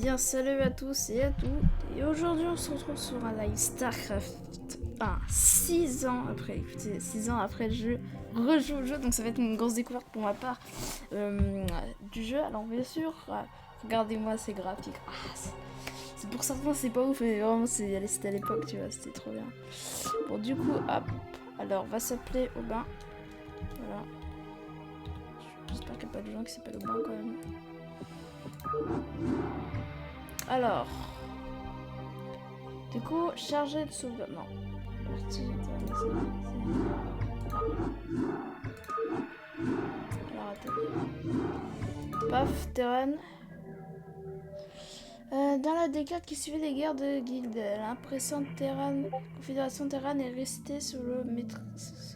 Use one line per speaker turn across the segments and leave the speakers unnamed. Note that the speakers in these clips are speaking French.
bien salut à tous et à toutes. Et aujourd'hui on se retrouve sur un live StarCraft 1, 6 ans après, écoutez, 6 ans après le jeu, rejoue au jeu, donc ça va être une grosse découverte pour ma part du jeu. Alors bien sûr, regardez-moi ces graphiques, c'est pour certains c'est pas ouf, mais vraiment c'était à l'époque, tu vois, c'était trop bien. Bon du coup, hop, alors on va s'appeler Aubin, voilà. J'espère qu'il n'y a pas de gens qui s'appellent Aubin quand même. Alors, du coup, chargé de sauvegarde. Non. Alors, attends. Paf, terrain. Dans la décade qui suivait les guerres de Guild, l'impression Terran, Confédération Terran est restée sur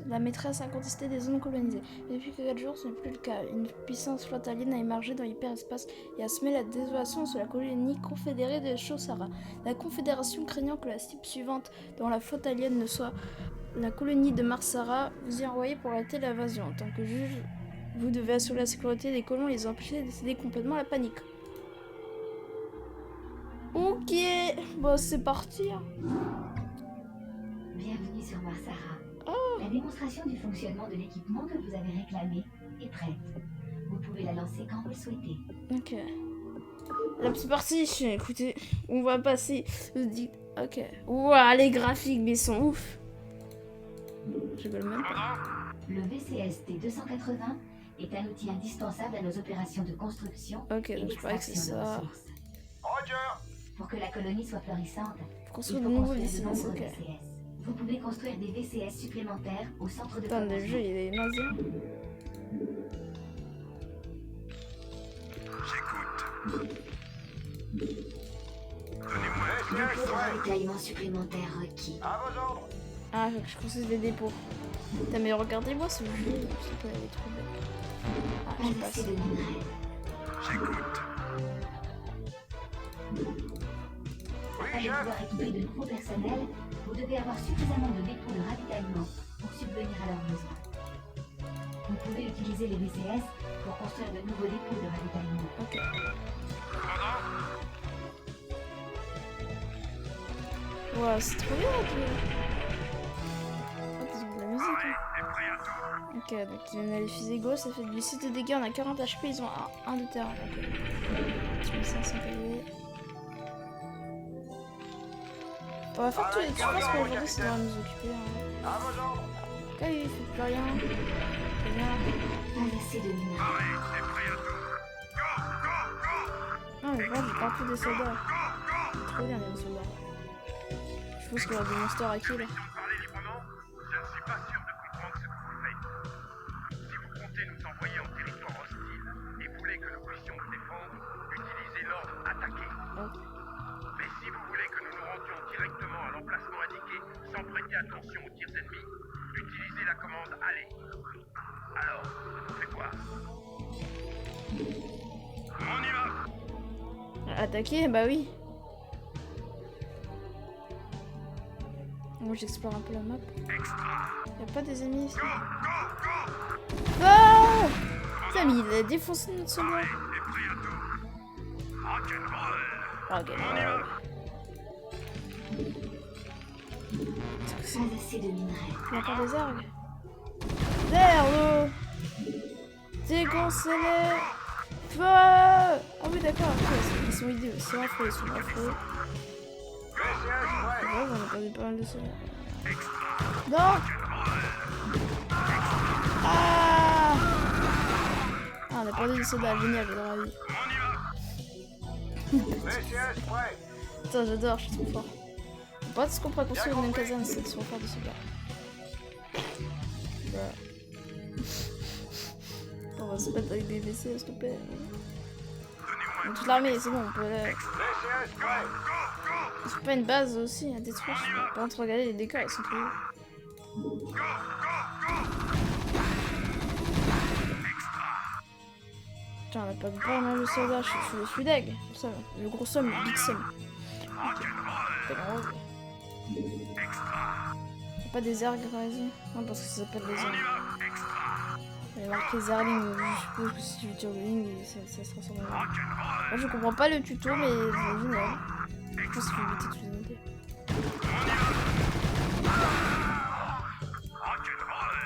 la maîtresse incontestée des zones colonisées. Et depuis 4 jours, ce n'est plus le cas. Une puissance flotte alien a émergé dans l'hyperespace et a semé la désolation sur la colonie confédérée de Shosara. La Confédération, craignant que la cible suivante dans la flotte alien ne soit la colonie de Marsara, vous y envoyez pour arrêter l'invasion. En tant que juge, vous devez assurer la sécurité des colons et les empêcher de décider complètement la panique. Ok, bon c'est parti.
Bienvenue sur Marsara.
Oh.
La démonstration du fonctionnement de l'équipement que vous avez réclamé est prête. Vous pouvez la lancer quand vous le souhaitez.
Ok. Là c'est parti, écoutez, on va passer. Ok. Ouah, les graphiques, mais ils sont ouf. Je rigole même pas.
Le VCS T280 est un outil indispensable à nos opérations de construction
ok,
et
donc je parie que c'est
d'extraction de
ça.
ressources. Pour que la colonie soit florissante,
Construire
il
de
faut
nouveaux
construire de
VCS,
nombreux
ok.
VCS. Vous pouvez construire des VCS supplémentaires au centre de
Putain, le
commandement.
jeu il est nazi.
J'écoute.
Dépôt de ravitaillement supplémentaire requis.
À vos ordres.
Ah, faut que je construise des dépôts. Putain, mais regardez-moi ce jeu, je sais pas, il est trop bien. Ah, je
Pas assez
passe.
de minerais.
J'écoute. Oui,
Afin de
chef.
pouvoir équiper de nouveaux personnels, vous devez avoir suffisamment de dépôts de ravitaillement pour subvenir à leurs besoins. Vous pouvez utiliser les VCS pour construire de nouveaux dépôts de ravitaillement.
Ok. Ouais, c'est trop bien, tu vois. Oh, ils ont de la musique. Hein.
Et prêt à tout.
Ok, donc on a les fusées gauche, ça fait du 6 de dégâts, on a 40 HP, ils ont 1 de terrain. Ok. Je mets 500 PV. On va faire tous les trucs parce qu'aujourd'hui ça doit nous occuper. Hein.
À vos ordres.
Ok, il fait plus rien. C'est bien.
Pas assez de minerais.
Et prêt à tout.
Non, mais voilà, j'ai partout des soldats. C'est trop bien les soldats. Je pense qu'il y aura des monsters à kill.
Parlez librement. Je ne suis pas sûr de comprendre ce que vous faites. Si vous comptez nous envoyer en territoire hostile et voulez que nous puissions nous défendre, utilisez l'ordre attaquer.
Ok.
Mais si vous voulez que nous nous rendions directement à l'emplacement indiqué sans prêter attention aux tirs ennemis, utilisez la commande aller. Alors, on fait quoi? On y va.
Attaquer, bah oui. Moi j'explore un peu la map. Y'a pas des ennemis ici. Ah! Putain, mais il a défoncé notre soldat.
Et prêt à tout. Rock'n'roll.
Rock'n'roll.
Pas assez de minerais.
Il y a encore des argues. Merde! Dégoncez-les! Feu! Ah oui, d'accord, ok, ils sont idiots, ils sont affreux, ils sont affreux.
VCS prêt.
Ouais, on a perdu pas mal de soldats. Non! Ah! Ah, on a perdu des soldats, génial, dans la vie.
VCS prêt.
Putain, j'adore, je suis trop fort. On pas ce qu'on pourrait construire une même caserne, c'est de se refaire des soldats. Bah. On va se battre avec des WC, s'il te plaît. On a toute l'armée, c'est bon, on peut aller.
VCS prêt.
C'est pas une base aussi à détruire. Par contre, regardez les dégâts, ils sont trop hauts. Putain, on a pas mal de soldats, je suis deg. Ça, le gros somme, le big somme. Y'a pas des ergs, vas-y. Non, parce que ça s'appelle des ergs. Il est marqué Zerling, je suppose que si tu tires le Ling, ça se transforme en... Moi je comprends pas le tuto, mais c'est génial. Je pense qu'il faut éviter toutes les unités.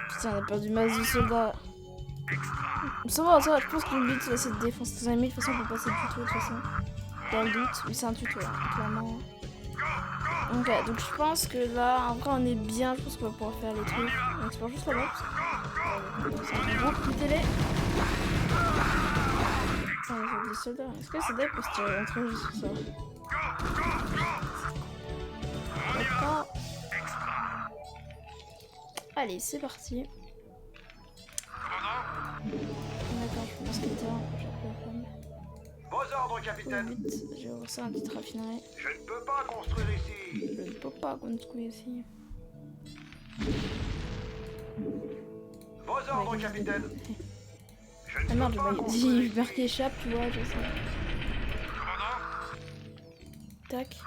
Putain, on a perdu masse de soldats. Ça va, je pense que le but c'est de défoncer tes ennemis. De toute façon, on peut passer le tuto de toute façon. Dans le doute, oui, c'est un tuto, hein, clairement. Ok, donc je pense que là, en vrai, on est bien. Je pense qu'on va pouvoir faire les trucs. On explore juste la map. C'est un gros quitter-les. Putain, il faut des soldats. Est-ce que les soldats peuvent se tirer entre eux juste sur ça? D'accord. Allez, c'est parti. D'accord, je pense que t'es
Vos ordres, capitaine.
J'ai reçu un titre raffinerie.
Je ne peux pas construire ici.
Je ne peux pas construire ici.
Vos ordres, capitaine.
Ah merde, j'ai peur qu'il échappe, tu vois, je sais. Tac.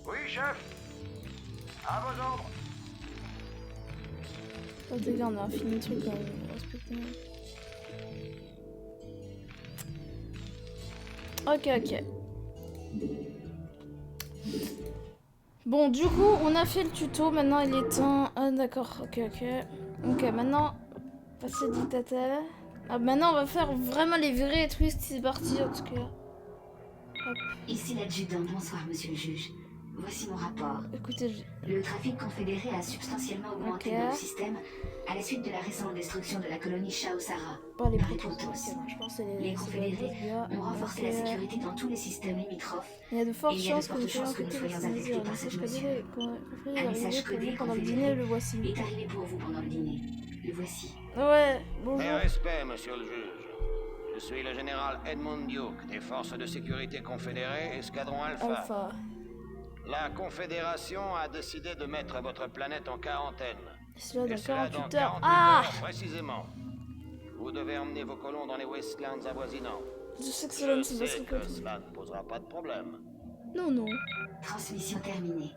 Oui, chef. À vos ordres.
Oh, les gars, on a fini le truc quand même. Respectez-moi. Ok. Bon, du coup, on a fait le tuto. Maintenant, il est temps. Ah, d'accord. Ok. Ok, maintenant, passer dictateur. Ah, maintenant, on va faire vraiment les vrais trucs. C'est parti, en tout cas. Hop.
Ici l'adjudant, bonsoir monsieur le juge. Voici mon rapport.
Écoutez,
Le trafic confédéré a substantiellement augmenté dans le système à la suite de la récente destruction de la colonie Shaosara.
pas les
Par
protons.
Protoss.
Je pense que
Les confédérés ont renforcé la sécurité dans tous les systèmes limitrophes.
Il y a de fortes
Et il y a de
chances
fortes chances que nous soyons affectés par cette mesure. Un message codé
pendant le dîner, le voici.
est arrivé pour vous pendant le dîner. Le voici.
Ouais, bonjour.
Mes respects, monsieur le juge. Je suis le général Edmund Duke des forces de sécurité confédérées, escadron Alpha. La Confédération a décidé de mettre votre planète en quarantaine.
Cela
Et
dans
cela
48
dans
heures.
48
Ah,
heures, précisément. Vous devez emmener vos colons dans les Wastelands avoisinants.
je sais que cela ne
Je
se passe
sais
que...
que cela ne posera pas de problème.
Non.
Transmission terminée.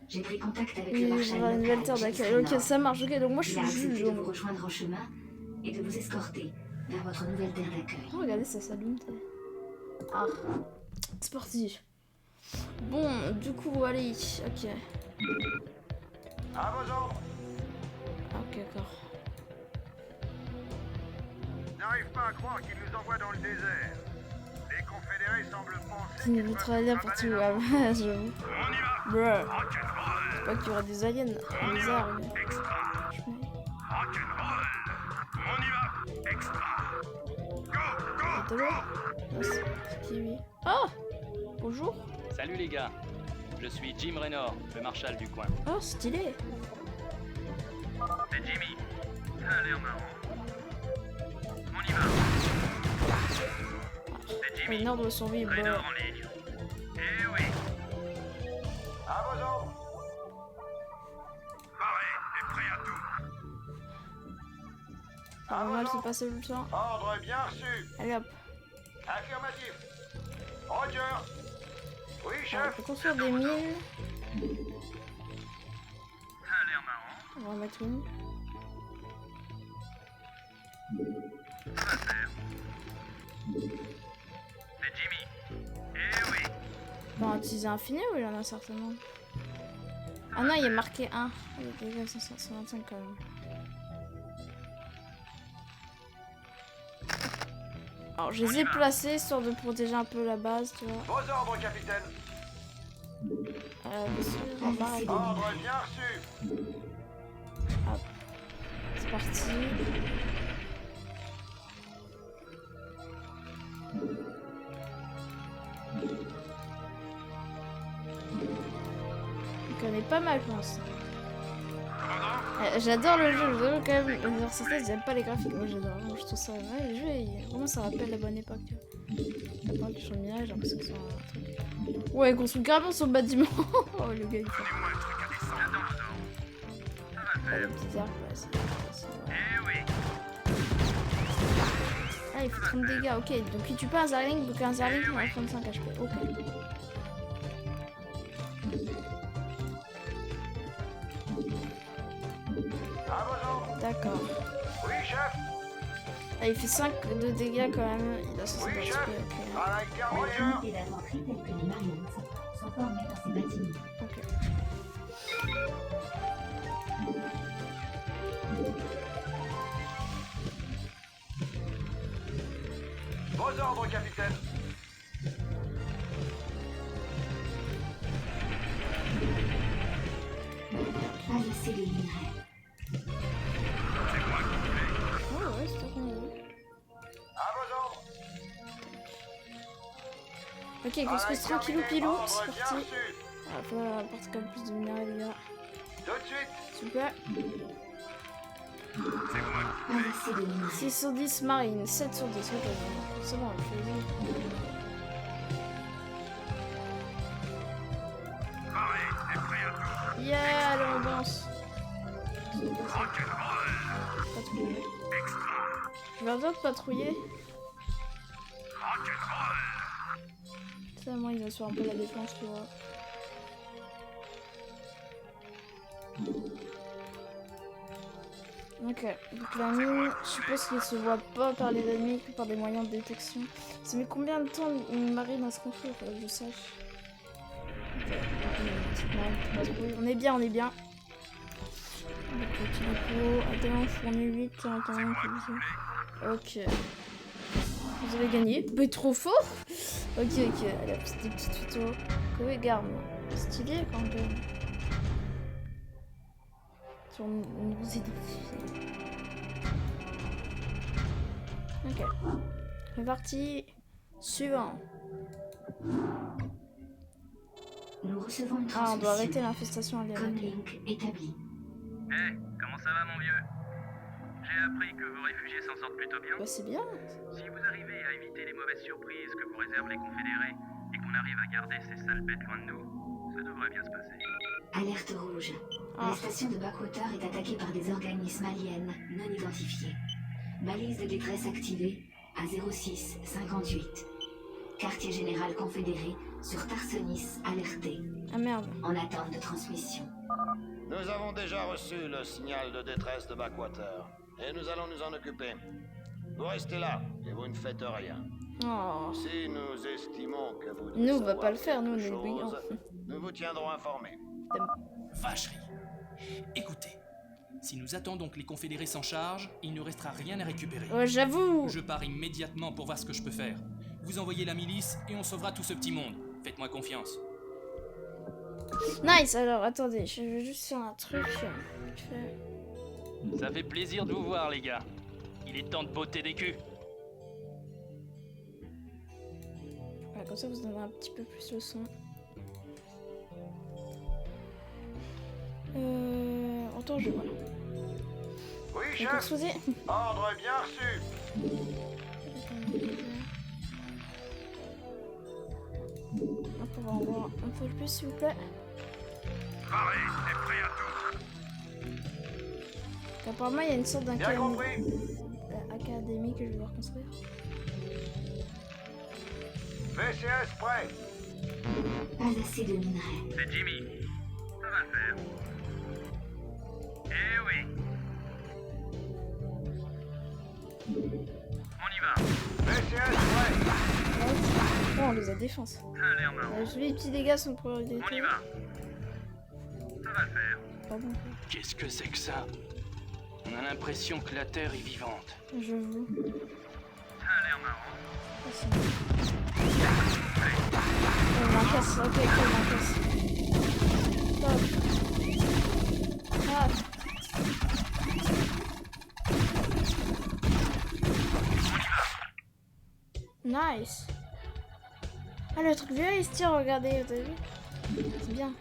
J'ai pris contact avec
Oui,
le
on
marshal
aura une nouvelle
local,
terre
James
d'accueil. Ok,
Raynor.
ça marche. Ok, donc moi je
Il a
suis
accepté
juge.
de vous rejoindre en chemin et de vous escorter vers votre nouvelle terre d'accueil.
Oh, regardez, ça s'allume. Ah, c'est parti. Bon, du coup, allez. Ok.
À vos ordres.
Ok, d'accord.
N'arrive pas à croire qu'ils nous envoient dans le désert. Les confédérés semblent penser
C'est niveau travailler partout. Ah, j'avoue.
On y va.
Bruh.
Rock'n'roll.
C'est pas qu'il y aura des aliens. Des arbres.
Rock'n'roll. On y va. Extra. Go.
C'est qui lui? Ah, bonjour.
Salut les gars, je suis Jim Raynor, le marshal du coin.
Oh, stylé.
C'est Jimmy. Ça a l'air marrant. On y va. C'est Jimmy.
Une ordre de survie.
Raynor en ligne. Eh oui. À vos ordres. Paré et prêt à tout.
Ça va mal se passer le temps.
Ordre bien reçu.
Allez hop.
Affirmatif. Roger. Oui,
On
chef.
peut construire des mines.
Ça a l'air marrant.
On va en mettre une.
Ça va faire. C'est Jimmy. Eh oui.
On va utiliser infini ou il y en a certainement? Ah non, il y a marqué 1. Il y a déjà 125 quand même. Alors je les ai placés histoire de protéger un peu la base, tu vois.
Vos ordres, capitaine.
Bien sûr, on va arrêter.
Ordre bien reçu.
C'est parti. On connaît pas mal, je pense. J'adore le jeu, j'adore quand même. Les artistes, j'aime pas les graphiques. Moi j'adore, moi, je trouve ça. Ouais, le jeu, vraiment ça rappelle la bonne époque. Tu vois. La part du champ de minage, j'ai l'impression que c'est un truc. Ouais, il construit carrément son bâtiment. Oh le gars, il fait.
Donnez-moi un truc à descendre. J'adore ça. Ça va
Ah,
faire.
le petit arc, là, c'est.
Eh oui.
Ah, il fait 30 dégâts, ok. Donc il tue pas un Zerling, donc un Zerling il a 35 HP. Ok. D'accord.
Oui, chef.
Ah, il fait 5 de dégâts quand même. Il a 60
Oui,
HP.
chef.
Ok.
Travail
Les
terminé.
unités d'infanterie telles que les Marines sont formées dans ces bâtiments.
Ok.
Vos ordres, capitaine.
Pas assez de minerais.
Oh ouais, c'est toi qu'on a vu.
À vos ordres.
Ok, construise tranquillou pilou.
Ordre
C'est
bien
parti.
reçu.
Ah, faut apporter comme plus de minerais, les gars.
Tout de suite.
Super.
Pas assez de minerais.
6 sur 10 marine, 7 sur 10. Ok, c'est bon, je fais
Pareil, c'est prêt à tout.
yeah, allez, on danse. Patrouiller. Je leur dois de patrouiller. Ça, moi, il assure un peu la défense, tu vois. Ok, donc la mine, je suppose qu'elle se voit pas par les ennemis que par des moyens de détection. Ça met combien de temps une marine à se construire, faudrait que je sache. Ok, une petite marine qui patrouille. On est bien, on est bien. Ok, petit dépôt. Attends, fourni 8, ok. Vous avez gagné. Mais trop fort. Ok, ok. Allez, des petites photos. Oui, garde. Stylé quand même. Sur nous édifier. Ok. C'est parti. Suivant.
Nous recevons une
Ah, on doit arrêter
transmission.
l'infestation à l'air.
Comlink établi.
Eh, comment ça va, mon vieux? J'ai appris que vos réfugiés s'en sortent plutôt bien.
Bah, c'est bien.
Si vous arrivez à éviter les mauvaises surprises que vous réservent les confédérés et qu'on arrive à garder ces sales bêtes loin de nous, ça devrait bien se passer.
Alerte rouge.
Ah.
La station de Backwater est attaquée par des organismes aliens non identifiés. Balise de détresse activée à 0658. Quartier général confédéré sur Tarsonis alerté.
Ah merde.
En attente de transmission.
Nous avons déjà reçu le signal de détresse de Backwater. Et nous allons nous en occuper. Vous restez là, et vous ne faites rien.
Oh.
Si nous estimons que vous
Nous, on va
savoir
pas le faire, nous, on
quelque
est brillants.
chose, nous vous tiendrons informés.
Vacherie. Écoutez, si nous attendons que les confédérés s'en chargent, il ne restera rien à récupérer.
Ouais, j'avoue.
Je pars immédiatement pour voir ce que je peux faire. Vous envoyez la milice et on sauvera tout ce petit monde. Faites-moi confiance.
Nice, alors attendez, je vais juste faire un truc. Vite fait.
Ça fait plaisir de vous voir, les gars. Il est temps de botter des culs.
Voilà, comme ça vous donnerez un petit peu plus le son. Autant je voilà.
Oui,
Donc,
chef.
construisez.
Ordre bien reçu.
Hop, on va en voir un peu plus s'il vous plaît.
Pareil, c'est prêt à tout.
Apparemment il y a une sorte
Bien
d'académie
compris.
que je vais devoir construire.
VCS prêt.
Pas assez de minerais.
C'est Jimmy. Ça va le faire. Eh oui. On y va. VCS prêt.
Oh, on les a défense.
Ça a l'air marrant.
Les petits dégâts sont priorité.
On y va. Ça va le faire.
Pas bon.
Qu'est-ce que c'est que ça? On a l'impression que la Terre est vivante.
Je vous.
Ça a l'air marrant.
Ah, c'est bon. Oh, il m'encaisse. Ok, il m'encaisse. Stop. Ah. Nice. Ah, le truc vieux il se tire, regardez, vous avez vu? C'est bien.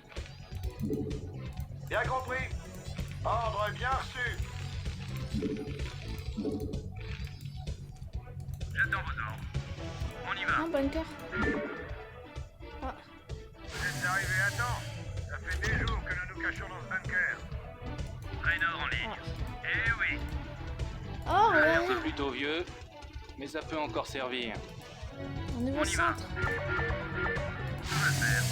Bien compris. Ordre bien reçu. J'attends vos ordres. On y va.
Un bunker. Ah.
Vous êtes arrivés à temps. Ça fait des jours que nous nous cachons dans ce bunker. Raynor en ligne. Eh oui.
Oh,
C'est
regardez.
plutôt vieux, mais ça peut encore servir.
Un nouveau
On y va.
centre.
Ça va le faire.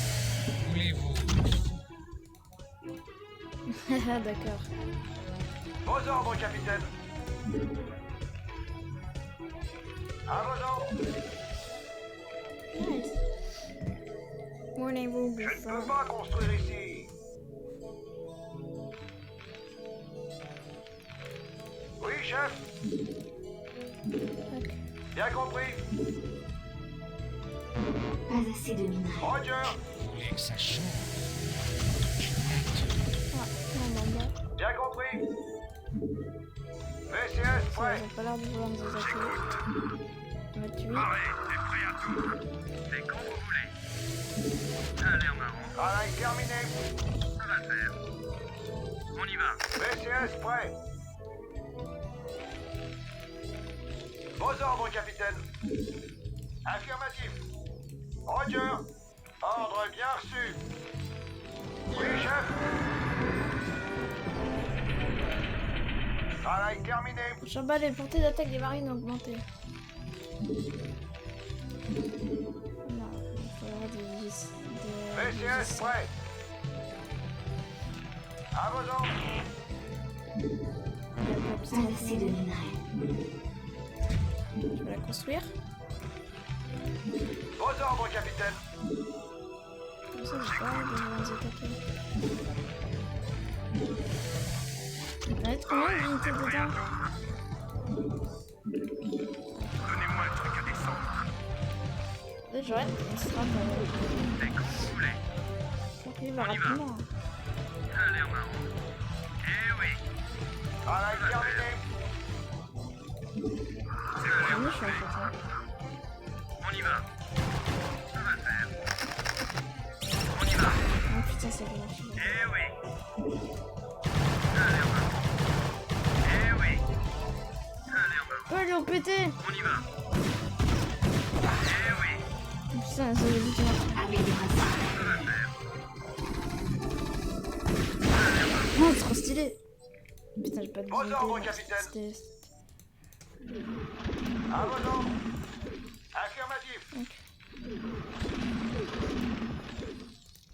D'accord.
Vos ordres, capitaine. À vos ordres.
Nice. Voulez-vous
Je ne
buffer?
peux pas construire ici. Oui, chef.
Ok.
Bien compris.
Pas assez de minerais.
Roger.
Vous voulez que ça change?
Ah, non.
Bien compris. VCS
Ça,
prêt.
ils ont pas l'air de vouloir nous attaquer. On va tuer.
Pareil, c'est prêt à tout. C'est quand vous voulez. Ça a l'air marrant. Travail terminé. Ça va le faire. On y va. VCS prêt. Vos ordres, capitaine. Affirmatif. Roger. Ordre bien reçu. Oui, chef. Travail terminé.
Chambal, les portées d'attaque des marines ont augmenté. Non, il faudra des
VCS prêt. À vos ordres.
Pas assez de minerais.
Je vais la construire.
Vos ordres, capitaine.
Comme ça, j'ai pas besoin de les attaquer. Il va être combien d'unités dedans?
Donnez-moi un truc à descendre.
J'aurais une strat.
C'est quand vous voulez.
Je crois qu'il va rapidement.
Ça a l'air marrant. Eh oui. Travail terminé.
C'est le méchant, en fait. Hein.
On y va. Ça va le faire. On y va.
Oh putain, ça va marcher.
Eh oui. Ça a l'air marrant. Eh oui. Ça a l'air marrant.
Oh, ils l'ont pété!
On y va. Eh oui.
Oh, putain, ça veut dire.
Amélioration.
Ça va le faire.
Oh, c'est trop stylé! Putain, j'ai pas de
Vos
visibilité,
ordres,
là.
capitaine.
C'était-
À vos ordres. Affirmatif.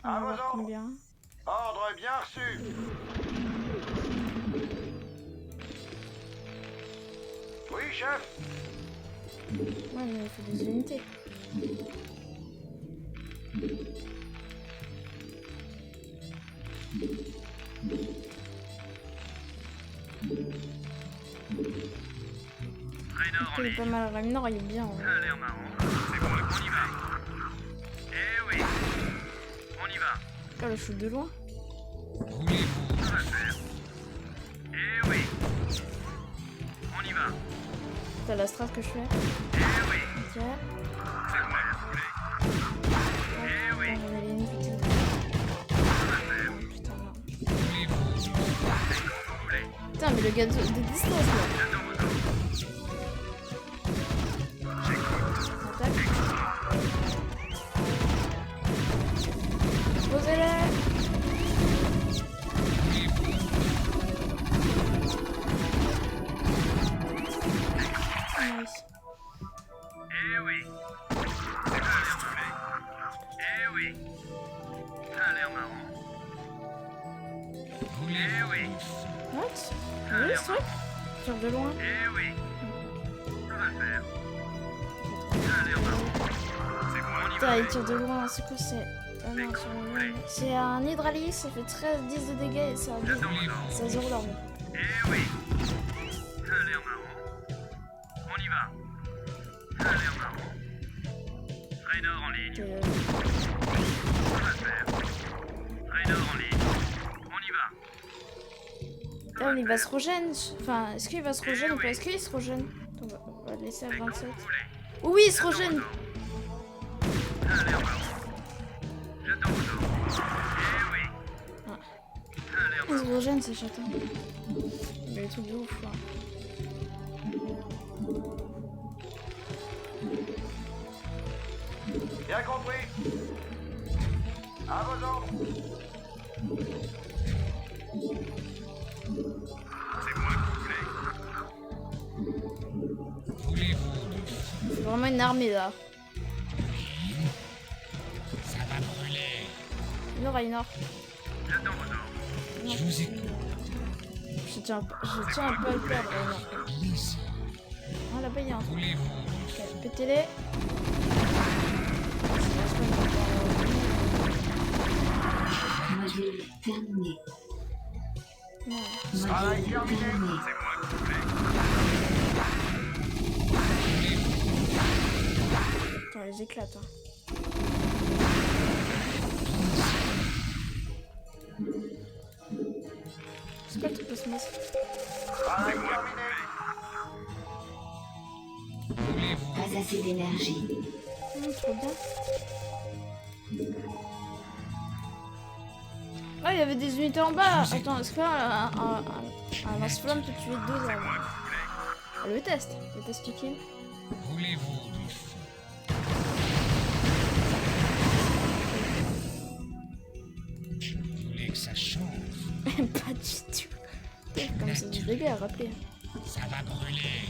On
À
va
vos
voir
ordres.
combien.
Ordre bien reçu. Oui, chef.
Ouais, mais il faut des unités.
Raynor en
Il est
ligne.
pas mal. Ragnor, il est bien.
Ça a l'air marrant. C'est bon, on y va. Eh oui. On y va.
Là, le shoot de loin.
Voulez-vous?
Ça va le faire. Eh oui. On y va.
T'as la strat que je fais.
Eh oui.
Tiens.
C'est moi vous voulez. Eh oui.
Attends, j'en avais une petite.
Ça va le faire.
Oh, putain, non.
Voulez-vous?
C'est quand vous voulez.
Putain, mais le gars de distance là.
J'attends vos ordres.
Attaque. Posez-le. Nice.
Eh oui. C'est quoi l'air vous voulez. Eh oui. Ça a l'air marrant. Eh oui.
What?
Ça a
T'as vu
l'air
ce truc? Tire de loin.
Eh oui. Ça va le faire. Ça a l'air marrant. C'est bon, on y
Putain,
va.
il tire de loin. C'est quoi c'est... Ah non, sur le loin. C'est un hydralique, ça fait 10 de dégâts et ça a 10.
J'attends vos ordres.
Ça a 0 d'armure.
Eh oui. Ça a l'air marrant. On y va. Ça a l'air marrant. Raynor en ligne. Ça va le faire. Raynor en ligne. On y va.
Là, il va se régène. Enfin, est-ce qu'il va se régène ou pas? Est-ce qu'il se régène? On va le laisser à
C'est quand
27.
vous voulez.
Oui, il se
J'attends vos
régène.
ordres. Ça a l'air marrant. J'attends vos ordres. Eh oui.
Ah.
Ça a l'air
Il
marrant.
se régène, ces chatons. Il a des trucs de ouf, là.
Bien compris. À vos ordres. C'est moi que vous voulez.
Voulez-vous?
C'est vraiment une armée, là.
Ça va brûler.
Non, Raynor.
J'attends vos ordres.
Non.
Je vous écoute.
Je sais tiens un peu à le perdre. Ah là-bas il y a un truc.
Voulez-vous
Ok, pétez-les.
Module terminé.
Non.
Module terminé.
Attends, les éclate. Hein. C'est pas le truc de ce masque.
Voulez-vous
Pas assez d'énergie.
Trop bien. Ah, il y avait des unités en bas. Attends, est-ce qu'un lance-flamme peut tuer 2 armes? Le test du kill.
Voulez-vous du feu? Vous voulez que ça chauffe?
Pas du tout. Comme c'est du dégâts à rappeler.
Ça va brûler.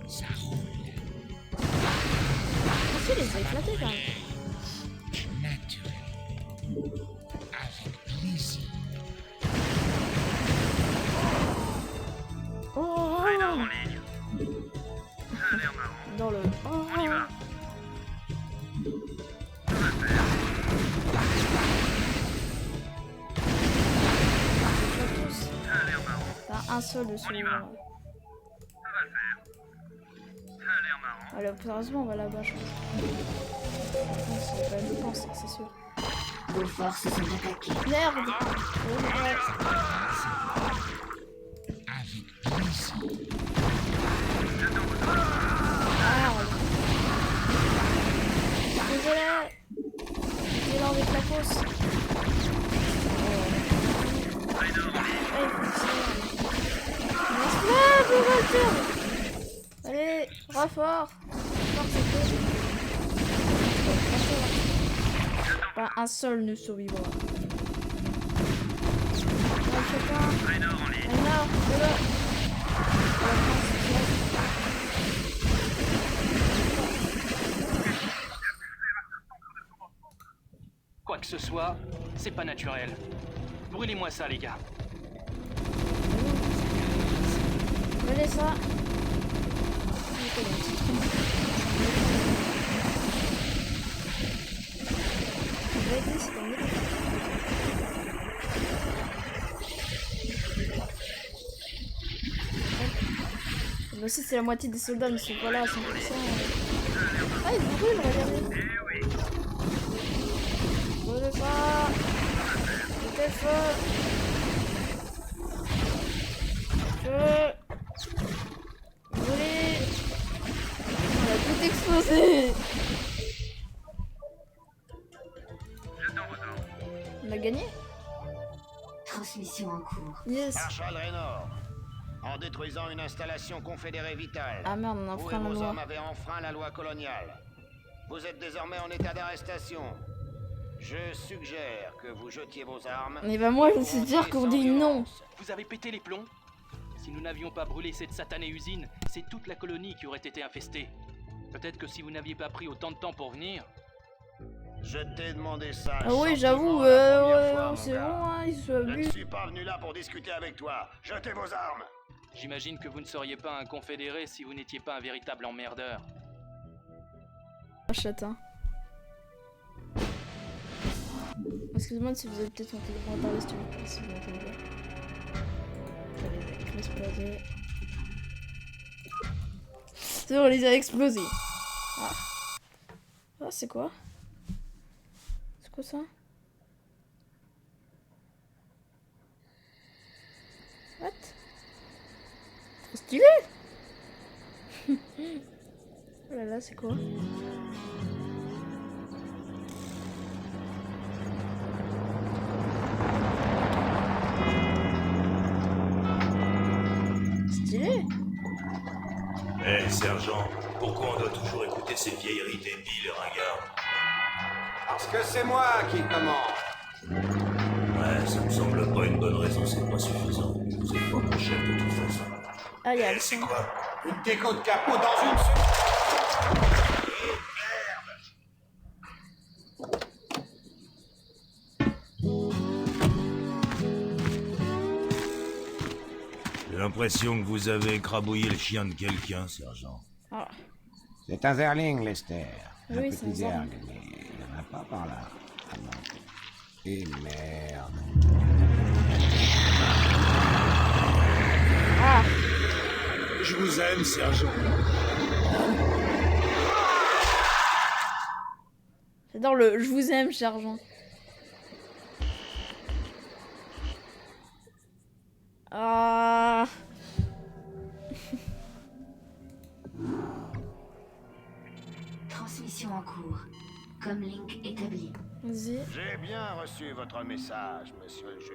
Ça roule.
Ah si, les a éclatés quand même.
Naturel. Avec plaisir.
Oh,
Rainer en ligne. Ça a l'air marrant.
dans le... Oh,
On y va. Ça va le faire. Ça a l'air marrant.
T'as un seul dessus.
On y va. Ça va le faire. Ça a l'air marrant.
Allez, sérieusement, on va là-bas, je pense. Je pense, c'est sûr.
Vos forces sont attaquées.
Merde! Oh,
Avec plaisir.
désolé! Il est là avec la fausse.
Rainer en ligne.
Allez, renfort! Pas un seul ne survivra.
Rainer en ligne.
Quoi que ce soit, c'est pas naturel. Brûlez-moi ça, les gars.
Venez ça. Mais aussi c'est la moitié des soldats ne sont pas là à 100%. Ah ils brûlent, regardez. Brûlez ça. Mettez le feu. Feu. Brûlez. On a tout explosé.
J'attends vos ordres.
On a gagné.
Transmission en cours.
Yes.
Marshal Raynor, en détruisant une installation confédérée vitale,
Ah merde, on a
vous et
enfreint la
vos
loi.
hommes avez enfreint la loi coloniale. Vous êtes désormais en état d'arrestation. Je suggère que vous jetiez vos armes.
Mais bah moi
et
je
vous
suis sûr
rendiez
qu'on
sans
dit non.
violence.
Vous avez pété les plombs? Si nous n'avions pas brûlé cette satanée usine, c'est toute la colonie qui aurait été infestée. Peut-être que si vous n'aviez pas pris autant de temps pour venir...
Je t'ai demandé ça.
Ah oui, j'avoue,
gentiment la première fois, mon
c'est
gars.
bon, hein, ils se
Je ne
abusent.
suis pas venu là pour discuter avec toi. Jetez vos armes.
J'imagine que vous ne seriez pas un confédéré si vous n'étiez pas un véritable emmerdeur.
Achète, hein. Excuse-moi si vous avez peut-être entendu moi parler si vous m'entendez bien. Allez, les exploser. C'est bon, on les a explosés. Ah, ah c'est quoi? C'est quoi ça? What? Trop stylé! Oh là là, c'est quoi? Stylé!
Eh, sergent, pourquoi on doit toujours écouter ces vieilleries débiles et ringardes?
Parce que c'est moi qui commande.
Ouais, ça me semble pas une bonne raison, c'est pas suffisant. Vous êtes pas mon chef de toute façon.
Ah, il y a le
C'est
son.
quoi?
Une déco de capot dans une seconde.
l'impression que vous avez écrabouillé le chien de quelqu'un, sergent.
Ah.
C'est un Zerling, Lester. Un
Oui, c'est un
petit
Zerling.
Zerg, mais il n'y en a pas par là. Ah non. Et merde.
Ah.
Je vous aime, sergent.
J'adore le je vous aime, sergent. Ah.
Transmission en cours. Comme link établi.
Vas-y.
J'ai bien reçu votre message, monsieur le juge.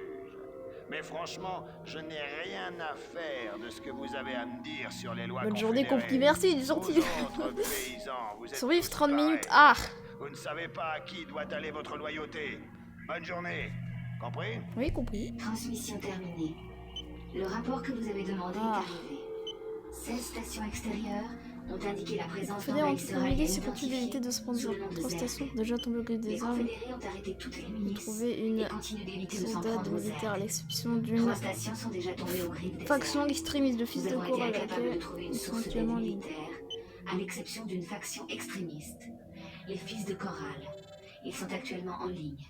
Mais franchement, je n'ai rien à faire de ce que vous avez à me dire sur les lois
Bonne journée,
confédérées.
compris, merci, il est gentil.
Vous autres paysans, vous êtes
Survivre
tous
30 minutes.
pareils.
Ah.
Vous ne savez pas à qui doit aller votre loyauté. Bonne journée. Compris?
Oui, compris.
Transmission terminée. Le rapport que vous avez demandé est arrivé. 16 stations extérieures ont indiqué la présence
Fédérés ont
d'envahisseurs
publié
aliens
ses continuent d'éviter de se prendre
sous le nom de
3
Zerg.
stations déjà tombées au gré
Les
des armes.
confédérés ont arrêté toutes les
J'ai
milices
trouvé
et
une
continuent d'éviter de s'en
soldats
prendre aux
militaires à
Zerg.
l'exception d'une
3 stations sont déjà tombées au griffes des
faction
Zerg.
extrémiste de fils
Nous
de
avons été
Coral
incapables de
laquelle
trouver une
ils sont
source d'aide
actuellement en ligne.
militaire, à l'exception d'une faction extrémiste, les fils de Coral. Ils sont actuellement en ligne.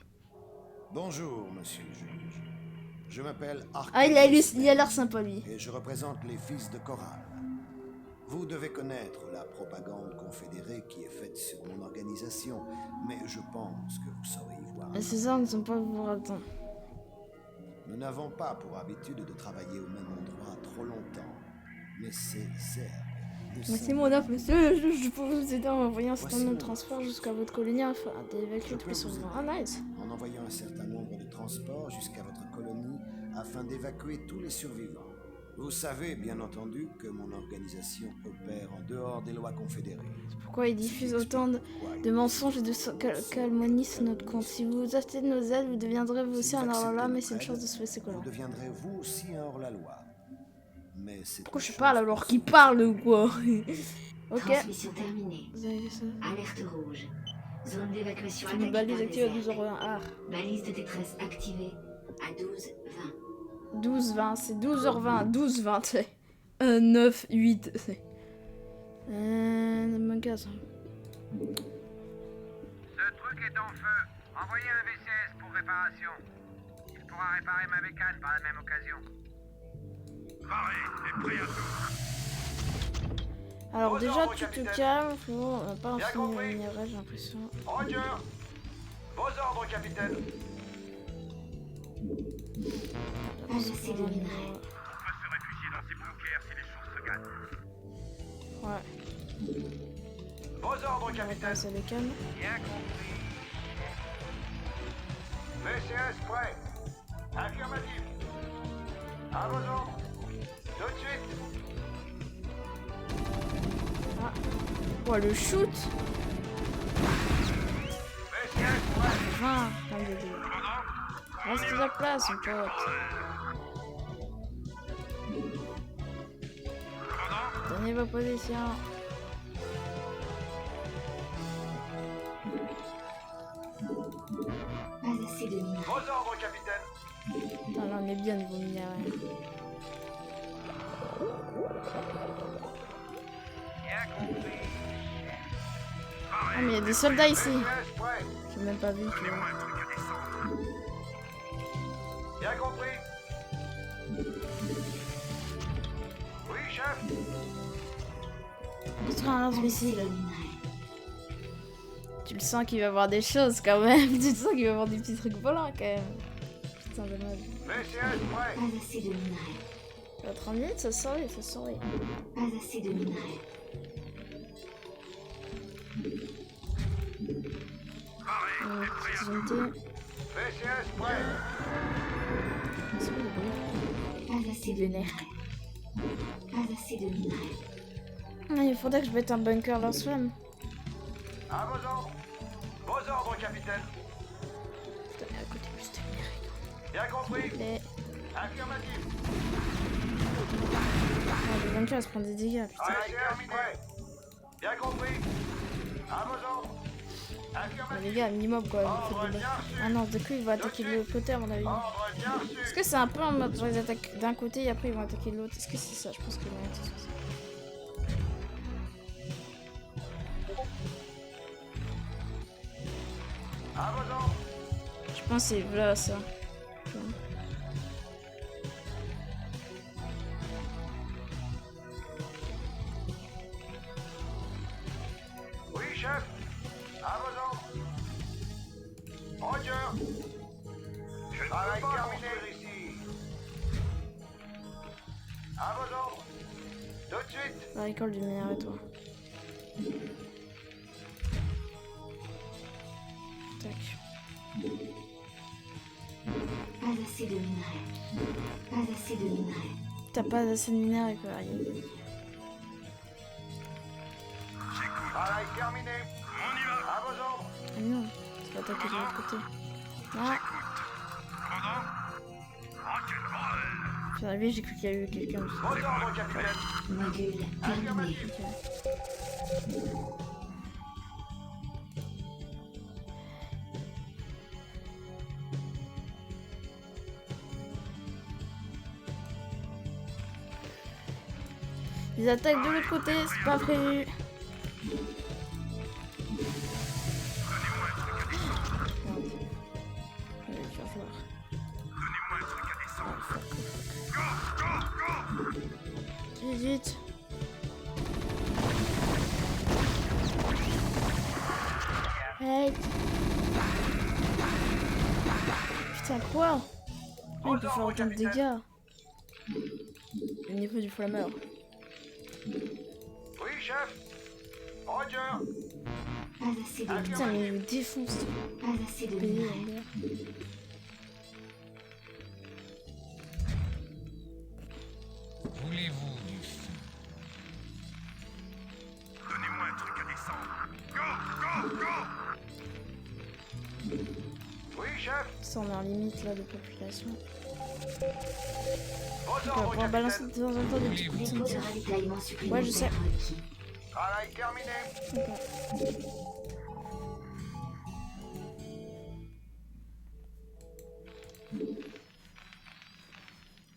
Bonjour, monsieur le juge. Je m'appelle Arcadius.
Ah, il a l'air sympa lui.
Et je représente les fils de Coral. Vous devez connaître la propagande confédérée qui est faite sur mon organisation, mais je pense que vous saurez y voir.
Et ces armes ne sont pas pour attendre.
Nous n'avons pas pour habitude de travailler au même endroit trop longtemps, mais c'est Zerg.
Merci mon offre, monsieur. Je peux vous aider en envoyant un certain nombre de transferts jusqu'à votre colonie afin d'évacuer tous les survivants. Ah, nice.
En envoyant un certain nombre de transports jusqu'à votre colonie afin d'évacuer tous les survivants. Vous savez, bien entendu, que mon organisation opère en dehors des lois confédérées.
Pourquoi ils diffusent autant de mensonges et de calomnies sur notre compte? Si vous achetez de nos aides, vous deviendrez vous aussi un hors-la-loi, mais c'est une chance de sauver ces colons.
Vous deviendrez vous aussi un hors-la-loi. Mais c'est
Pourquoi je parle alors qu'il parle ou quoi? Ok.
Transmission terminée.
Vous avez vu ça?
Alerte rouge. Zone d'évacuation
C'est une
attaquée
balise
par
active à
des Zerg.
12h20. Ah.
Balise de détresse activée à 12h20.
12h20, c'est 12h20, 12h20. 9, 8. 15.
Ce truc est en feu. Envoyez un VCS pour réparation. Il pourra réparer ma bécane par la même occasion. Pareil, et prêt à tout.
Alors déjà tu te calmes, on n'a pas un film de minerai, j'ai l'impression.
Roger. Vos ordres, capitaine.
Pas assez de minerais.
On peut se réfugier dans ces bunkers si les choses se gâtent.
Ouais,
Vos ordres,
on va
capitaine.
passer les calmes.
Bien compris. VCS prêt. Affirmatif. À vos ordres. Tout de suite.
Ah. Oh, le shoot.
VCS prêt.
20, comme j'ai dit. Reste à la place, mon pote. Donnez vos positions.
Pas assez de minerais.
Vos ordres, capitaine.
Putain, là on est bien niveau minerai.
Bien compris.
Ah mais il y a des soldats ici.
VCS prêt.
J'ai même pas vu, tu vois.
Bien compris. Oui, chef.
Construire un lance-missile.
Pas assez de minerais.
Tu le sens qu'il va y avoir des choses quand même. Tu le sens qu'il va y avoir des petits trucs volants quand même. Putain, dommage.
VCS prêt.
Pas assez de minerais.
À 30 minutes, ça sourit, ça sourit.
Pas assez de minerais.
Petite unité.
VCS prêt.
C'est quoi le bruit?
Pas assez de minerais. Pas assez de minerais.
Ah, il faudrait que je mette un bunker lance-flamme.
À vos ordres. Vos ordres, capitaine.
Putain, mais à côté plus de mérite.
Bien compris.
Les...
Affirmatif.
Ah, le bunker, elle se prend des dégâts, putain.
VCS prêt. Bien compris. À vos ordres.
Les gars, minimum quoi. Ah non, du coup il va attaquer de l'autre côté à mon avis. Est-ce que c'est un peu en mode genre ils attaquent d'un côté et après ils vont attaquer de l'autre? Est-ce que c'est ça? Je pense que c'est ça. Je pense que c'est là ça.
Oui, chef. À vos ordres. Roger. Je travaille terminé ici. À vos ordres. Tout de suite.
La récolte du minerai, toi. Tac.
Pas assez de minerais. Pas assez de minerais.
T'as pas assez de minerai quoi.
Travail terminé. On y va. À vos ordres.
Ah non, tu vas attaquer de l'autre côté. Ah. Je suis arrivé, j'ai cru qu'il y a eu quelqu'un.
Vos ordres, capitaine.
Module terminé.
Ils attaquent de l'autre côté, c'est pas prévu. Vite. Hey. Putain quoi? Ah, il peut faire autant de dégâts. Le niveau du flammeur.
Oui, chef. Roger.
Pas assez de
Putain mais il me défonce.
Pas assez de minerais.
Voulez-vous du feu?
Donnez-moi un truc à descendre. Go. Oui, chef.
Ça on est en limite là de population.
Vos
On va
ordres,
pouvoir balancer
capitaine.
de temps en temps des petits coups de
Dépôt de
cimetière.
ravitaillement supplémentaire
Ouais, je sais.
requis.
Travail terminé.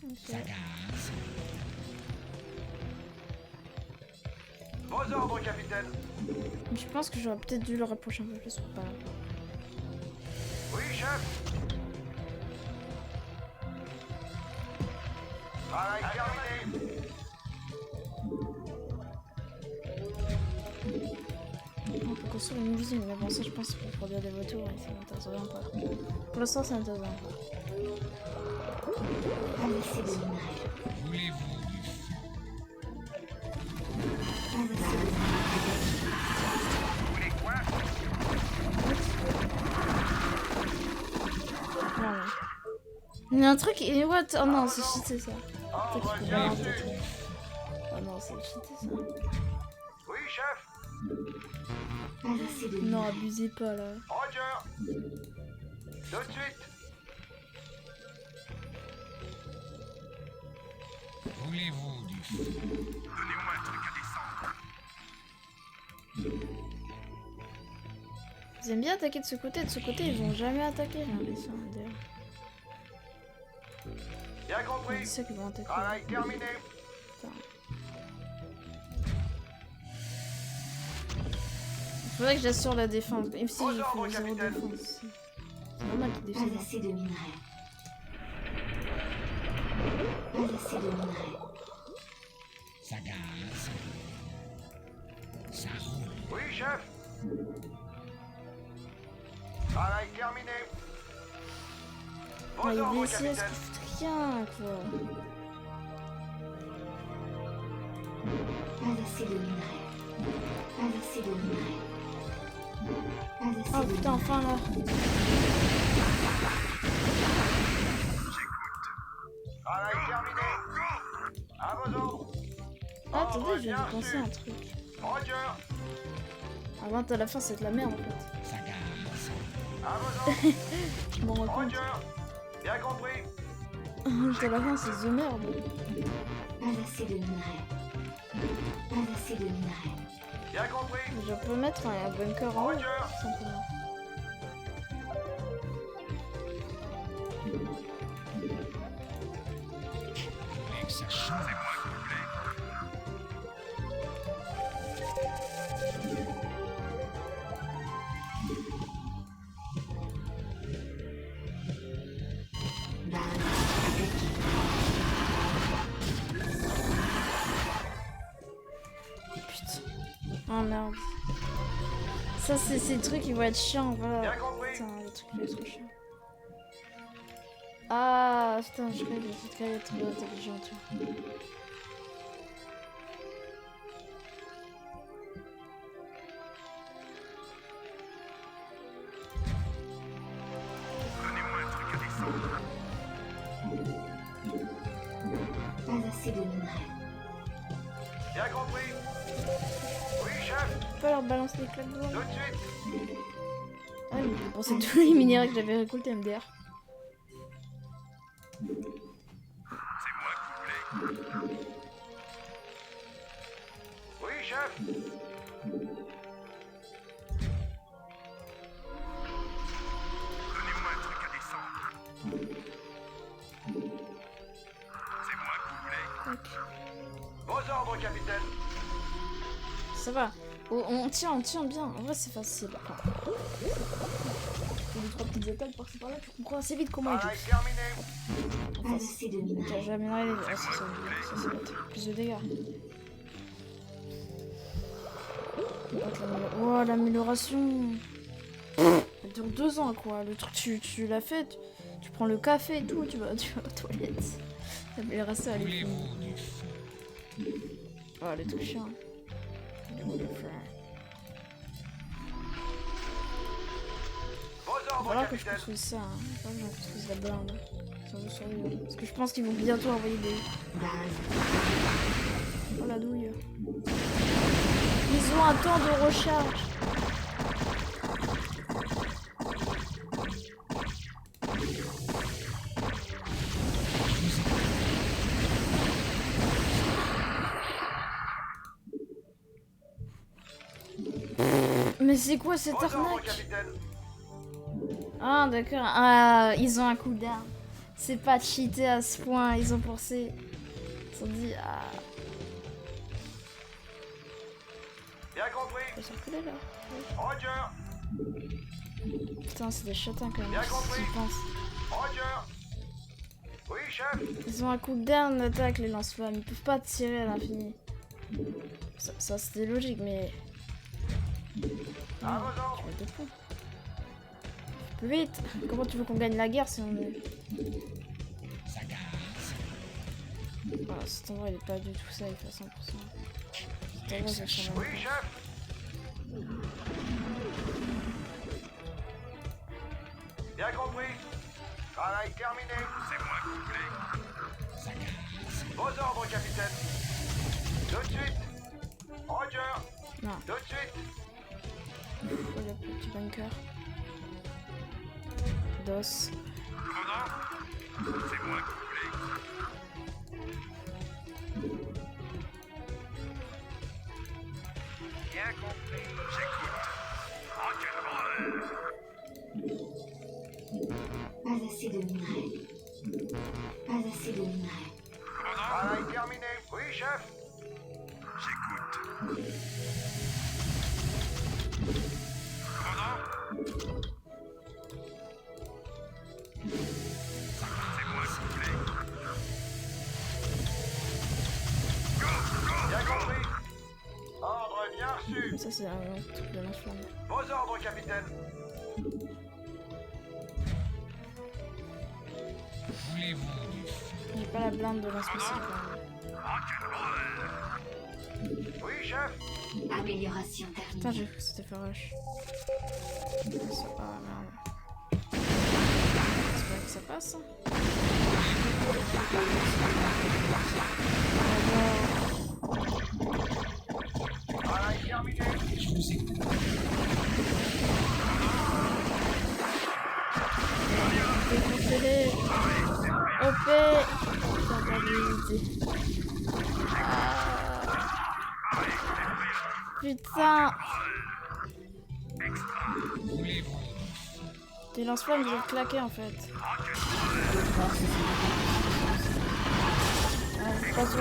Ok.
Ça gaz.
Vos ordres, capitaine.
Je pense que j'aurais peut-être dû le rapprocher un peu plus ou pas.
Oui, chef. Travail terminé.
On peut construire une usine, mais bon ça je pense qu'il faut produire des voitures et ça m'intéresse pas. Pour l'instant ça m'intéresse pas.
Pas assez de minerais.
Voulez-vous du feu?
Pas assez de minerais.
Vous voulez quoi?
Non, mais... Il y a un truc et what? Oh non, c'est cheaté ça. Peut-être qu'il faut balancer des trucs. Oh non, c'est cheaté ça.
Oui, chef.
Pas assez de
Non,
minerais.
abusez pas là.
Roger. Tout de suite.
Voulez-vous du feu?
Donnez-moi un truc à descendre.
Ils aiment bien attaquer de ce côté ils vont jamais attaquer, j'ai l'impression d'ailleurs.
Bien compris.
C'est ça qu'ils vont attaquer.
Travail terminé.
Putain. Il faudrait que j'assure la défense, même si j'ai fait 0 défense. C'est normal qu'ils
Pas
défendent.
assez de minerais. Pas assez de minerais.
Ça gaz. Ça roule.
Oui, chef. Travail terminé. Vos
Ah, les
ordres,
BCS qui
capitaine.
foutent rien quoi.
Pas assez de minerais. Pas assez de minerais. Pas assez
Oh
de
putain,
minerais.
enfin là.
Travail terminé. À vos ordres.
Ah, attendez, je viens de penser à un truc.
Roger.
Avant, à la fin, c'est de la merde en fait.
Ça gaz.
À vos ordres.
Je m'en rends compte.
Roger. Bien compris.
À la fin, c'est the merde.
Pas assez de minerais. Pas assez de minerais.
Bien compris.
Je peux mettre un bunker en haut,
Roger.
tout simplement. Oh merde. Ça c'est ces trucs qui vont être chiants, voilà. Putain, le truc il est trop chiant. Ah putain, je crois que le truc est trop intelligent, tu vois.
Donnez-moi un truc à descendre.
Pas assez de minerais.
Bien compris. Oui, chef.
Tu peux leur balancer les claques de doigts.
Tout de suite.
Ah mais je pensais tous les minéraux que j'avais récoltés MDR.
C'est moi qui voulais. Oui, chef. Donnez-moi un truc à descendre. C'est moi qui voulais.
Tac.
Vos ordres, capitaine.
Ça va. Oh, on tient bien. En vrai, c'est facile. Enfin, deux, trois petites attaques par-ci par-là, tu comprends assez vite comment il
Travail
joue.
terminé.
Pas assez de minerais.
J'amènerai les. Ah, ça va être plus de dégâts. Oh, l'amélioration. Elle dure 2 ans, quoi. Le truc, tu l'as fait. Tu prends le café et tout, tu vas aux toilettes. L'amélioration, elle est finie. Oh, le truc chiant.
Vos ordres,
Voilà que je
capitaine.
construise ça, hein. Pas que j'en construise la blinde. Ça veut survivre. Parce que je pense qu'ils vont bientôt envoyer des. Oh la douille. Ils ont un temps de recharge. Mais c'est quoi cette
Vos ordres,
arnaque?
capitaine.
Ah d'accord, ah, ils ont un cooldown. C'est pas cheaté à ce point, ils ont pensé. Ils se sont dit, ah,
Bien compris.
faut circuler là.
Roger.
Putain, c'est des chatins quand même,
Bien compris.
j'y pense.
Roger. Oui, chef.
Ils ont un cooldown d'attaque, les lance-flammes, ils peuvent pas tirer à l'infini. Ça c'était logique, mais.
À vos ordres.
Tu vas te fous. Plus vite. Comment tu veux qu'on gagne la guerre si on est. Ah, cet endroit il est pas du tout ça, il fait 100%. Cet endroit, ça change.
Oui, chef. Bien compris. Travail terminé. C'est moi qui voulais. Vos ordres, capitaine. Tout de suite. Roger.
Non,
Tout de suite.
faut le petit bunker. Dos.
Commandant. C'est moi qui voulais. Bien compris. J'écoute. Rock'n'roll.
Pas assez de minerais. Pas assez de minerais.
Commandant. Travail terminé. Oui, chef. J'écoute. Commandant. C'est moi qui voulais. Go. Bien compris. Ordre bien reçu.
Ça c'est un truc de lance-flamme.
Vos ordres, capitaine.
J'ai pas la blinde de lance-missile quand même.
Rock'n'roll. Oui, chef.
Amélioration
Putain,
terminée.
j'ai cru que c'était Faroche. Ah merde. J'espère que ça passe.
Travail terminé.
Défoncez-les. OP. Putain, d'habilité. Putain. Tes lance-flammes, ils ont claqué en fait. Ouais. Passe.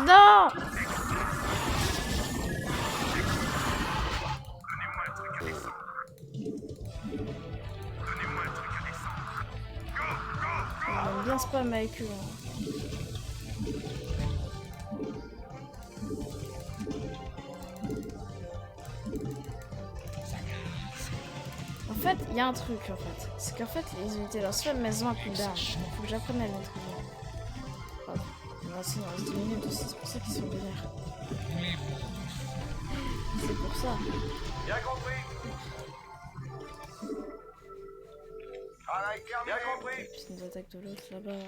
Non! On aime bien spam avec eux. En fait, il y a un truc en fait. C'est qu'en fait, les unités leur spam, mais elles ont un coup d'arme. Il faut que j'apprenne à le maîtriser. Pardon. Sinon, il reste 10 minutes aussi, c'est pour ça qu'ils sont vénères. C'est pour ça.
Bien compris. Travail terminé. Bien compris.
Et puis ils nous attaquent de l'autre là-bas.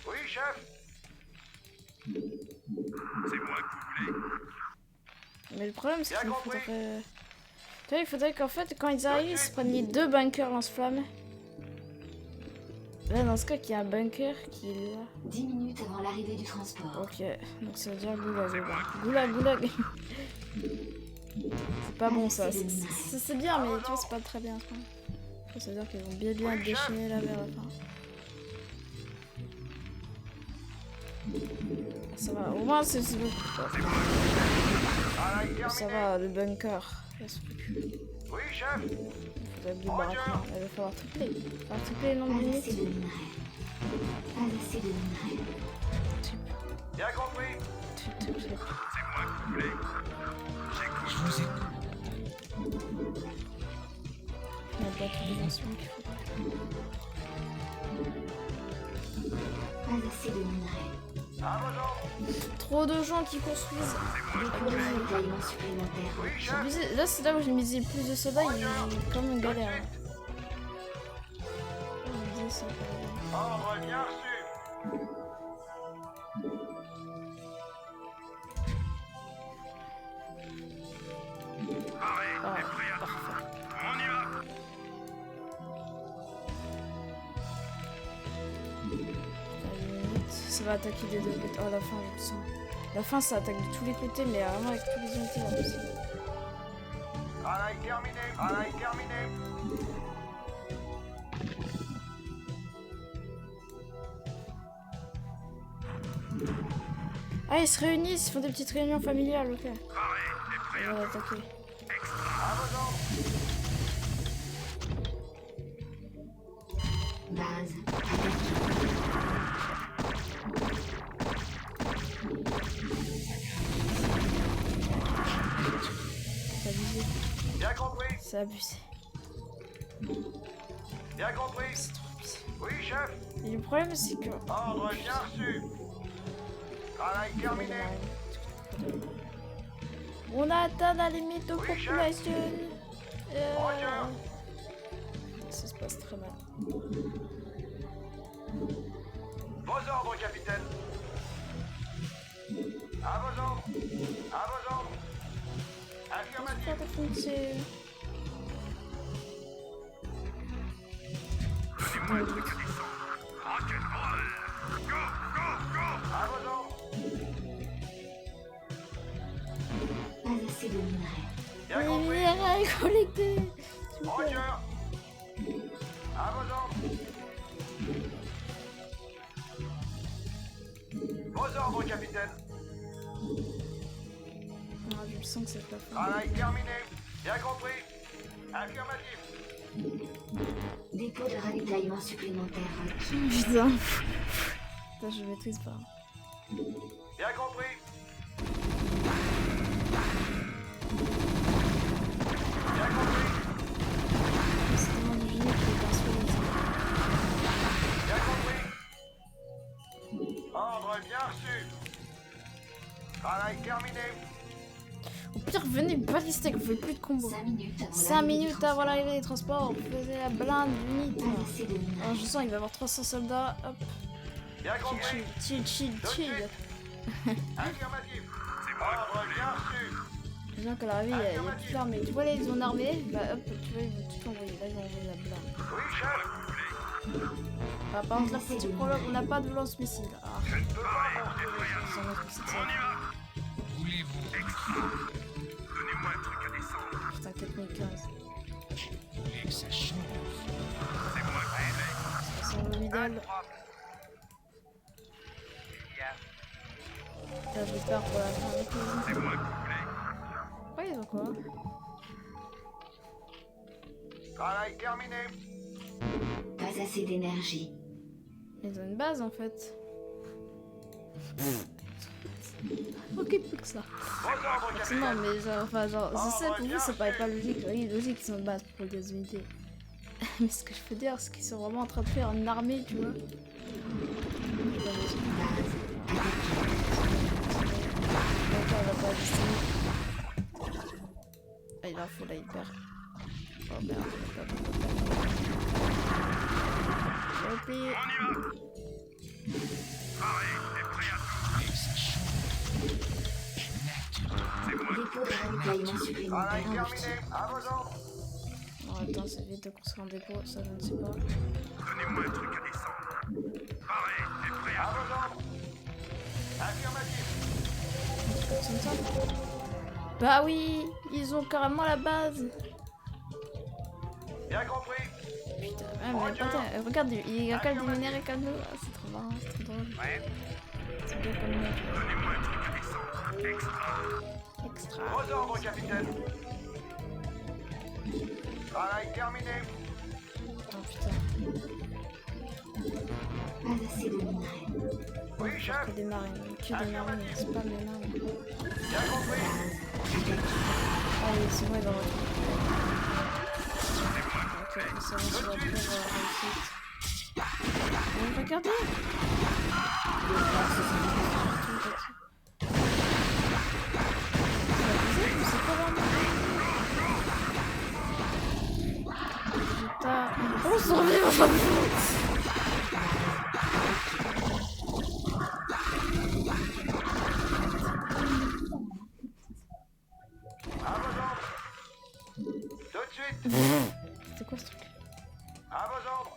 Oui, chef. C'est moi que vous voulez.
Mais le problème, c'est qu'il faudrait... Tu vois, il faudrait qu'en fait, quand ils arrivent, ils se prennent les 2 bunkers lance-flammes. Là, dans ce cas, qu'il y a un bunker qui est là.
10 minutes avant l'arrivée du transport.
Ok, donc ça veut dire goulag. C'est pas bon ça. C'est bien, mais tu vois, c'est pas très bien. Ça veut dire qu'ils vont bien déchaîner là vers la fin. Ça va, au moins c'est bon. Ça va, le bunker.
Oui, chef.
Il faudrait du baraquement. Il va falloir tripler. Le nombre de minutes.
Bien compris.
C'est moi
que vous voulez.
Je vous écoute.
Il n'y a pas tous les lancements qu'il faut.
Pas assez de minerais.
Trop de gens qui construisent. Là, c'est là où j'ai misé le plus de soldats. Il y a comme une galère.
Ordre bien reçu.
Parfait.
On y va.
Ça va attaquer des 2 côtés. Oh, la fin, je le sens. La fin, ça attaque de tous les côtés, mais vraiment avec tous les unités là aussi.
Travail terminé.
Ah, ils se réunissent, ils font des petites réunions familiales, ok. Ils vont attaquer.
Base.
C'est abusé.
Bien compris.
C'est abusé.
Bien compris.
C'est trop abusé.
Oui, chef.
Et le problème, c'est que...
Ordre bien reçu. Travail terminé.
On a atteint la limite de population. Ça se passe très mal.
Vos ordres, capitaine. À vos ordres. Affirmatif. Rock'n'roll. Go. À vos ordres.
Pas assez de minerais.
Bien
Les
compris.
minéraux collectés.
Roger. À vos ordres. Vos ordres, capitaine.
Ah, je le sens que c'est pas fin.
Travail terminé. Bien compris. Affirmatif.
Dépôt de ravitaillement supplémentaire.
Putain. Putain, je maîtrise pas.
Bien compris. Bien compris.
C'est tellement du génie qu'il est persuadé.
Bien compris. Ordre bien reçu. Travail terminé.
Au pire, venez balister, vous faites plus de combos.
5 minutes
5 minutes avant l'arrivée des transports, vous faisiez la blinde d'unité.
Pas assez de minerais.
Alors, je sens qu'il va y avoir 300 soldats. Hop.
Bien compris.
Chill.
Affirmatif. Ordre bien reçu.
Les gens, qu'à l'arrivée, il y a plus l'armée. Tu vois, là, ils ont une armée. Bah, hop, tu vois, ils vont tout envoyer. Là, ils vont envoyer la blinde.
Oui, chef.
Ah, par contre, là, petit problème, on n'a pas de lance-missile. Ah,
Je ne peux pas construire.
ils ont notre missile, ça.
Voulez-vous
Donnez-moi un truc à descendre.
Putain, 4015.
voulez que ça change?
C'est moi
bordel. Là, j'ai peur pour la fin de l'épisode.
C'est moi que vous voulez.
Ouais, ils ont quoi?
Travail terminé.
Pas assez d'énergie.
Ils ont une base en fait. Ok, plus que ça. Forcément, mais genre, enfin, genre, je sais pour vous, ça paraît pas logique. Oui, logique qu'ils ont une base pour les unités. Mais ce que je peux dire, c'est qu'ils sont vraiment en train de faire une armée, tu vois. Ah, il en faut là, il perd. Oh merde, il perd. Replié.
Dépôt de ravitaillement supplémentaire inactif.
À vos ordres.
Non, attends, c'est vite de construire un dépôt, ça je ne sais pas.
Donnez-moi un truc à descendre. Pareil, t'es prêt à...
À vos ordres. Affirmatif.
Comme ça. Bah oui, ils ont carrément la base.
Bien compris.
Putain, ouais, mais attends, regarde, il récolte des minéraux comme nous. Ah, c'est trop marrant, c'est trop drôle.
Ouais.
C'est bien comme nous.
Donnez-moi un truc à descendre. Extra.
Extra.
Vos ordres, capitaine. Travail terminé.
Oh putain,
Pas assez de minerais.
Oui, chef.
que des marines, c'est pas mes marines.
Bien compris.
Ah oui, c'est vrai dans le truc. Ok, c'est bon, sur la tour réussite. Mais regardez. C'est pas vraiment. Putain, on survit, on s'en fout.
À vos ordres. Tout de suite.
C'est quoi ce truc?
À vos ordres.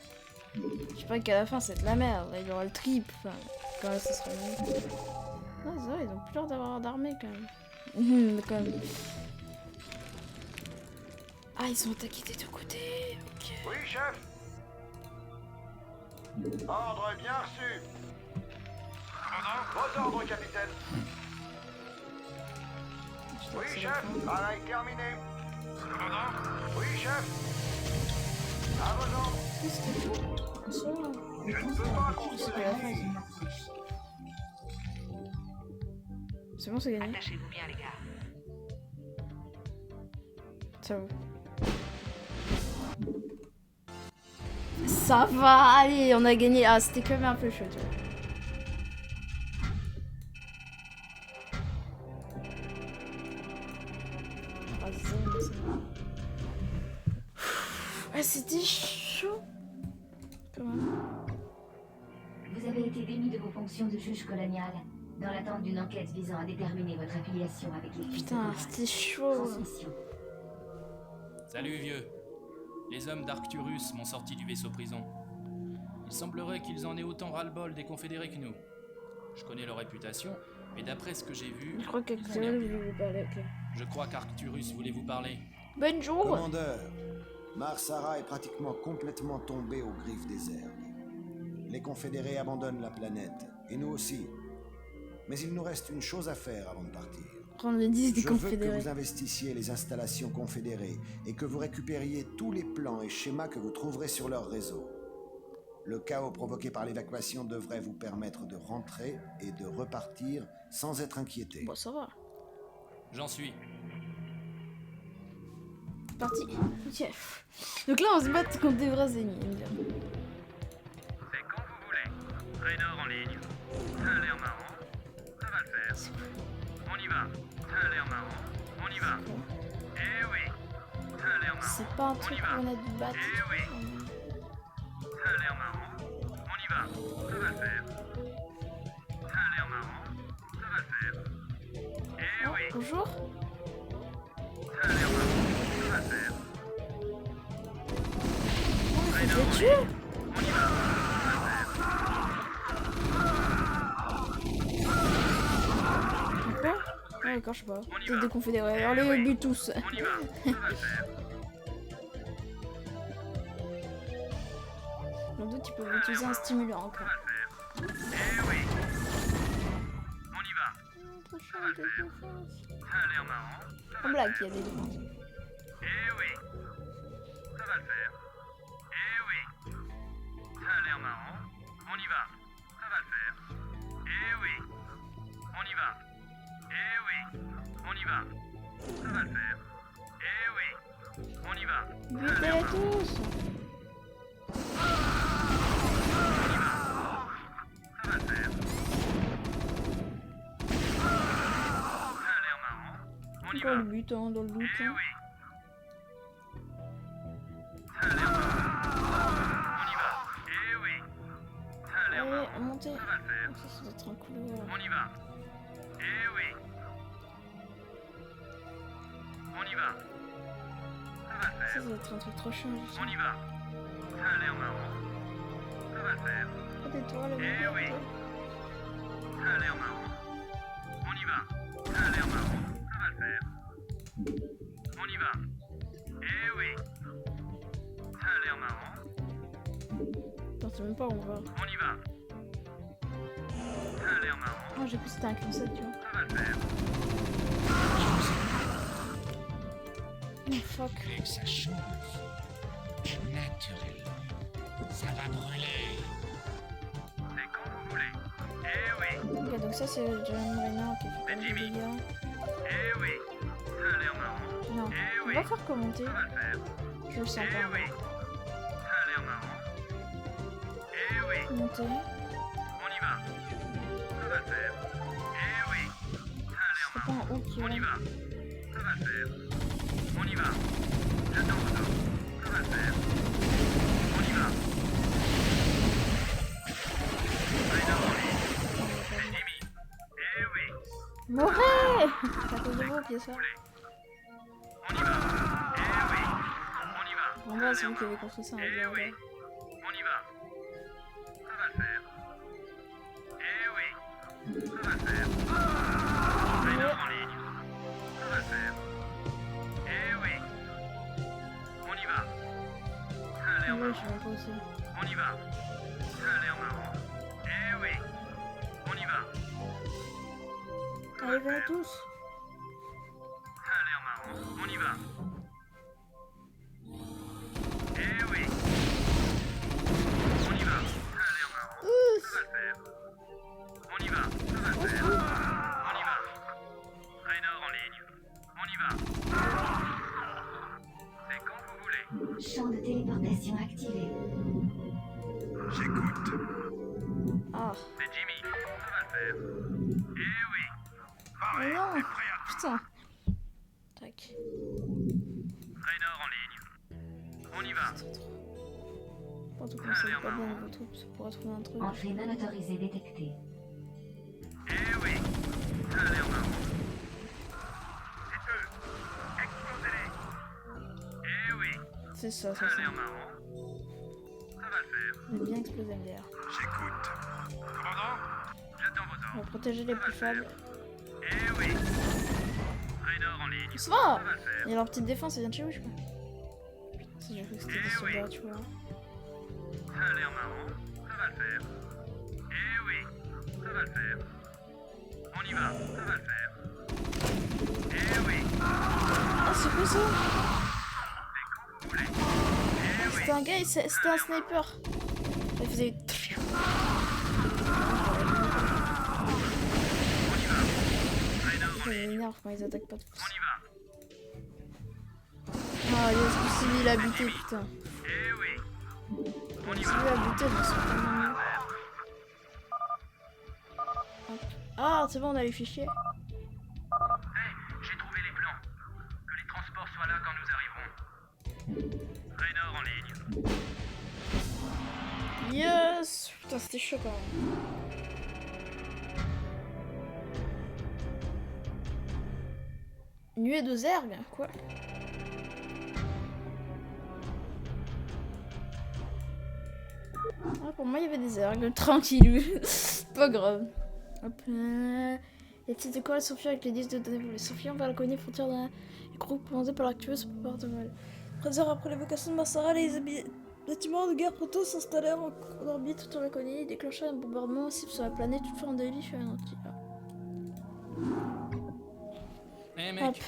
Je sais pas qu'à la fin c'est de la merde, là il y aura le trip, enfin, quand même ça serait mieux. Ah c'est vrai, ils ont plus l'air d'avoir d'armée quand même. Mais quand même. Ah ils sont attaqués des deux côtés, ok.
Oui, chef. Ordre bien reçu. Vos ordres, capitaine. Oui, chef. Travail terminé. Oui, chef. À vos ordres.
C'était tout. Ça,
Je ne peux pas
je sais pas la fin. C'est bon, c'est gagné.
Attachez-vous bien, les gars.
Ça va. Ça va, allez, on a gagné. Ah, c'était quand même un peu chaud, tu vois. Ah, ouais, c'était chaud. Quand même.
Vous avez été démis de vos fonctions de juge colonial, dans l'attente d'une enquête visant à déterminer votre affiliation avec les fils de
Putain,
Coran.
c'était chaud.
Transmission.
Salut vieux. Les hommes d'Arcturus m'ont sorti du vaisseau prison. Il semblerait qu'ils en aient autant ras-le-bol des confédérés que nous. Je connais leur réputation, mais d'après ce que j'ai vu...
Je crois
ils font
qu'Actuel
bien.
voulait vous parler, ok.
Je crois qu'Arcturus voulait vous parler.
Bonjour.
Commandeur, Marsara est pratiquement complètement tombée aux griffes des Zerg. Les confédérés abandonnent la planète, et nous aussi. Mais il nous reste une chose à faire avant de partir.
Prendre les 10 des
Je veux que
confédérés.
vous investissiez les installations confédérées et que vous récupériez tous les plans et schémas que vous trouverez sur leur réseau. Le chaos provoqué par l'évacuation devrait vous permettre de rentrer et de repartir sans être inquiété.
Bon, ça va.
J'en suis.
C'est parti. Ok. Donc là, on se bat contre des vrais ennemis. il me dit.
C'est quand vous voulez. Raynor en ligne. Ça a l'air marrant. Ça va le faire. On y va. Ça a l'air marrant. On y va. Eh oui. Ça a l'air marrant.
C'est pas un truc qu'on a dû battre.
Eh oui. Ça a l'air marrant. On y va. Ça va le faire. Ça a l'air marrant. Ça va le faire. Eh
Oh,
oui.
bonjour.
Ça a l'air marrant. Ça va le faire.
Oh, il faut les tuer.
On y va. Ça va le faire.
Pourquoi? Ouais, d'accord, je sais pas. Peut-être des confédérés. Alors les buts tous.
On y va. Ça va le faire.
Dans le doute, ils peuvent utiliser un stimulant encore.
Eh oui. On y va. Ça va le faire. Ça a l'air marrant. Ça va
En
le
blague, il
faire.
y a des défenses.
Eh oui. Ça va le faire. Eh oui. Ça a l'air marrant. On y va. Ça va le faire. Eh oui. On y va. Eh oui. On y va. Ça va le faire. Eh oui. On y va.
Butez-les tous!
Ça va le faire. Ça a l'air marrant. On y
Encore
va.
le but, hein, dans le doute.
Eh
Hein.
oui. Ça a l'air marrant. On y va. Eh oui. Ça a l'air
Allez,
marrant.
montez.
Ça va le faire.
Ça doit être un couloir.
On y va. Eh oui. On y va. Ça va le
Ça
faire.
doit être un truc trop chiant.
On y va. Ça a l'air marrant. Ça va le faire.
Pas d'étoiles,
Eh oui. Ça a l'air marrant. On y va. Ça a l'air marrant. Ça va le faire. On y va. Eh oui. Ça a l'air marrant.
Attends, c'est même pas où on va.
On y va. Ça a l'air marrant.
Ah, j'ai cru que c'était un concept, tu vois.
Ça va le faire.
Oh fuck.
Vous voulez que ça chauffe? Naturellement. Ça va brûler.
C'est quand vous voulez. Eh oui.
Ok, donc ça c'est John Raynor qui fait pas de
Jimmy.
dégâts.
Eh oui. Ça a l'air marrant.
Non,
Eh
on
oui.
va faire commenter.
Ça va le faire.
Je le sens
Eh
pas.
oui. Ça a l'air marrant. Eh oui.
Monter.
On y va. Ça va le faire. Eh oui. Ça a l'air
C'est pas
marrant.
en haut qui
On y
va.
va. Ça va le faire. On y va. J'attends vos ordres. Ça va le faire. On y va. Raynor en ligne. C'est Jimmy. Eh oui.
Morez! C'est à cause de vous qui est ça.
On y va. Eh oui. On y va.
En bas, c'est vous qui avez construit ça.
Eh oui. On y va. Ça va le faire. Eh oui. Ça va le faire. Raynor en ligne. Ça va le faire. Eh oui. On y va. Ça a l'air
Ouais, je
marrant.
vais pas aussi.
On y va. Ça a l'air marrant. Eh oui. On y va.
Allez, venez tous.
Ça a l'air marrant. On y va. Eh oui. On y va. Ça a l'air marrant. Ça va le faire. On y va. Ça va le faire. On y va. Raynor en ligne. On y va. C'est quand vous voulez.
Champ de téléportation activé.
J'écoute.
Ah.
C'est Jimmy. Ça va le faire. Eh oui.
Mais non. Putain. Tac.
Raynor en ligne. On y va.
En tout cas, c'est pas bien vos troupes pour retrouver un truc.
Entrée non autorisée détectée.
Eh oui. Ça a l'air marrant. C'est eux. Explosez-les. Eh oui.
C'est ça,
Ça
c'est
a
ça.
l'air marrant. Ça va le faire.
On va bien exploser MDR.
J'écoute. Commandant?
J'attends vos
On
ordres.
va protéger les plus faibles.
Eh oui. Raynor en ligne.
Ça va!
Ça va le faire.
Il y a leur petite défense, ça vient de chez vous, je crois. Putain, j'ai cru que c'était des soldats, tu vois.
Ça a l'air marrant. Ça va le faire. Eh oui. Ça va le faire. On y va. Ça va le faire. Eh oui.
Ah, c'est quoi ça?
C'est quand vous voulez. Eh oui.
C'était un gars, c'était un sniper. Il faisait.
Raynor en
Ça
ligne.
m'énerve quand ils attaquent pas tous.
On y va.
Ah, yes, celui il a buté, putain.
Eh oui. On y
Celui
va.
a buté, mais c'est tellement mieux. Hop. Ah, c'est bon, on a les fichiers.
Hey, j'ai trouvé les plans. Que les transports soient là quand nous arriverons. Raynor en ligne.
Yes! Putain, c'était chaud quand même. Nuée de zerg? Quoi? Ah, pour moi, il y avait des zergs. Tranquille. Pas grave. Hop. Les petites écoles s'enfuient avec les disques de données volés. S'enfuyant vers la colonie frontière d'un groupe commandé par l'actueuse porte-mal. 13 heures après l'évocation de Massara, les Bâtiments de guerre proto s'installèrent en orbite autour de la colonie et déclenchèrent un bombardement massif sur la planète, toute forme de vie fut anéantie.
Eh mec,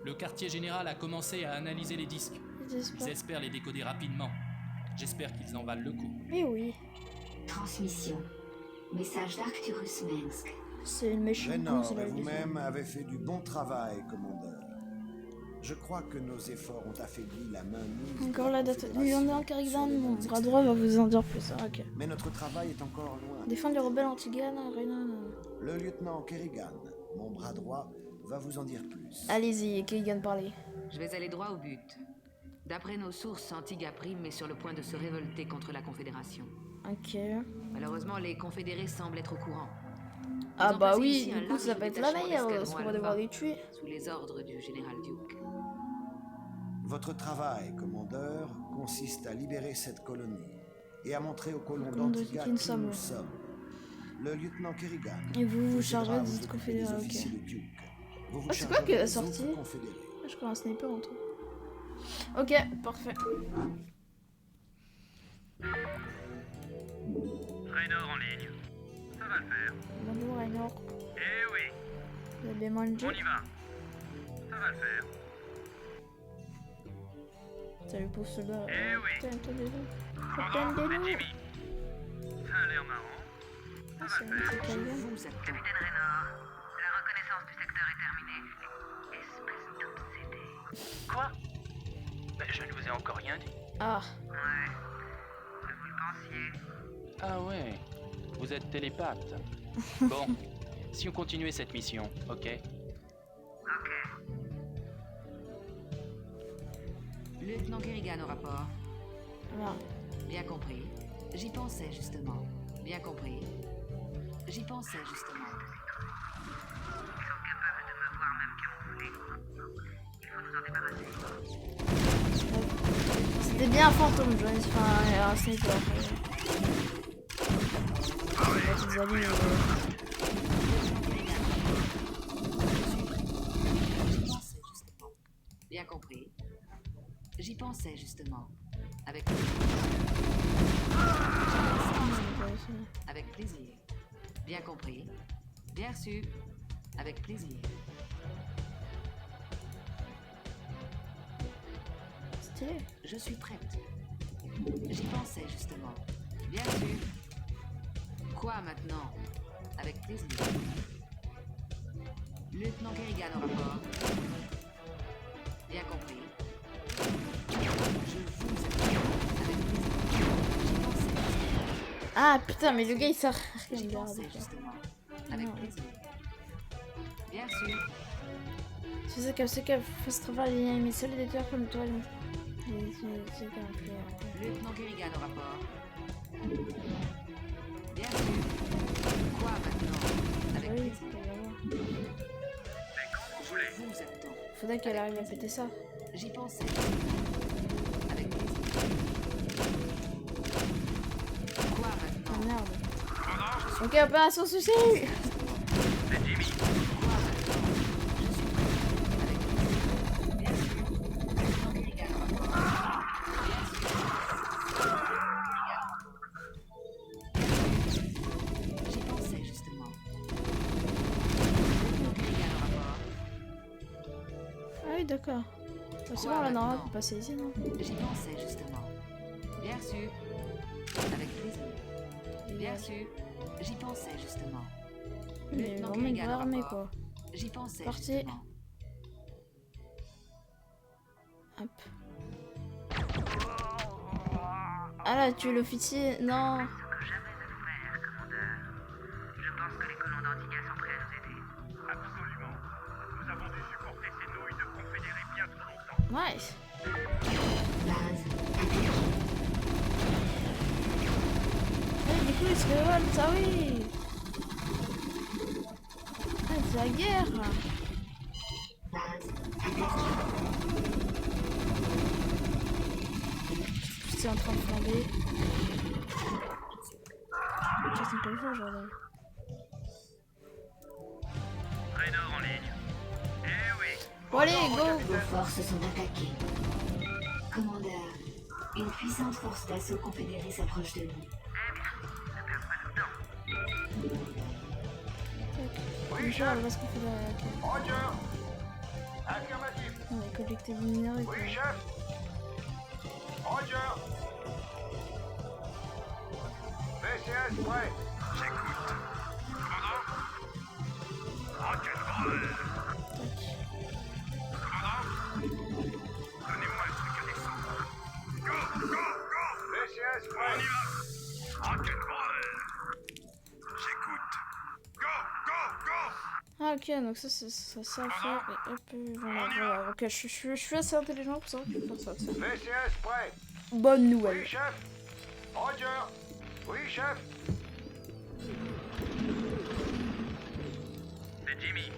le quartier général a commencé à analyser les disques. Ils espèrent les décoder rapidement. J'espère qu'ils en valent le coup.
Mais oui.
Transmission. Message d'Arcturus Mensk.
C'est une méchante.
Raynor et vous-même avez fait du bon travail, commandeur. Je crois que nos efforts ont affaibli la main mise.
Encore la date. Lieutenant Kerrigan, mon bras droit va vous en dire plus. Ah, ok.
Mais notre travail est encore loin.
Défendre les rebelles anti-Ghan, Raynor.
Le lieutenant Kerrigan, mon bras droit, va vous en dire plus.
Allez-y, Kerrigan, parlez.
Je vais aller droit au but. D'après nos sources, Antigua Prime est sur le point de se révolter contre la Confédération.
Ok.
Malheureusement, les Confédérés semblent être au courant.
Ah bah oui, du coup ça va être la meilleure, parce qu'on va devoir les tuer.
Sous les ordres du général Duke.
Votre travail, commandeur, consiste à libérer cette colonie et à montrer aux colons d'Antigua qui nous sommes. Le lieutenant Kerrigan.
Et vous vous chargerez des autres confédérés, ok. Ah, c'est quoi qui est sorti? Ah, je crois un sniper en tout. Ok, parfait.
Raynor en ligne. Ça va le faire.
Bonjour Raynor.
Eh oui.
Vous avez mangé?
On y va. Ça va le faire.
Salut pour cela.
Eh oui.
Putain,
C'est Jimmy. Ça a l'air marrant. Ça va le faire.
Capitaine
Raynor, la reconnaissance du secteur est terminée. Espèce d'obsédé.
Quoi? Mais je ne vous ai encore rien dit.
Ah.
Ouais. Vous le pensiez?
Ah ouais. Vous êtes télépathe. Bon, si on continuait cette mission, ok?
Ok.
Lieutenant Kerrigan au rapport.
Ah.
Bien compris. J'y pensais justement. Bien compris. J'y pensais justement.
Ils sont capables de me voir même camouflé. Il faut nous en débarrasser.
C'était bien un fantôme, Jones. Enfin, un sniper. J'y
pensais justement. Bien compris. J'y pensais justement. Avec plaisir. Bien compris. Bien sûr. Avec plaisir.
Stylé.
Je suis prête. J'y pensais justement. Bien sûr. Quoi maintenant? Avec plaisir. Lieutenant Kerrigan au rapport. Bien compris. Je vous attends. Avec plaisir. J'y pensais.
Ah putain, mais le gars il sort.
J'y pensais justement. Avec plaisir. Bien sûr.
C'est ça comme ce qu'elle fasse travailler, mais seul des tueurs comme toi.
Lieutenant Kerrigan au rapport. Bien sûr. Quoi maintenant? Avec plaisir. Je vous attends.
Faudrait qu'elle arrive à péter ça.
J'y pensais. Avec plaisir. Quoi maintenant?
Oh merde. Ok, opération suicide.
C'est Jimmy.
D'accord. C'est bon, là, normalement, on peut passer ici, non?
J'y pensais, justement. Bien sûr. Avec plaisir. Bien sûr. J'y pensais, justement.
Il est vraiment une vraie armée, quoi.
J'y pensais,
parti.
Justement.
Hop. Ah là, tu es l'officier? Non. Nice. Du coup, ils se révoltent, ça oui. Ah, c'est la guerre. C'est en train de flamber. C'est pas le fond, Jordan.
Raynor en ligne. Eh oui.
Bon, allez, go.
Vos forces sont attaquées. Commandeur, Une puissante force d'assaut confédérée s'approche de nous.
Oui, chef. Elle va se confédérer.
Roger. Affirmatif.
On va collecter des mineurs.
Oui, chef. Roger. VCS prêt. J'écoute. Commandant. Rock'n'roll. Commandant. Donnez-moi le truc à descendre. Go, go, go. VCS prêt. On y va. Rock'n'roll. J'écoute. Go, go, go.
Ah ok, donc ça c'est ça à faire et hop, voilà. Ok, je suis assez intelligent pour savoir que je peux faire ça.
VCS prêt.
Bonne nouvelle.
Oui, chef. Roger. Oui, chef. C'est Jimmy.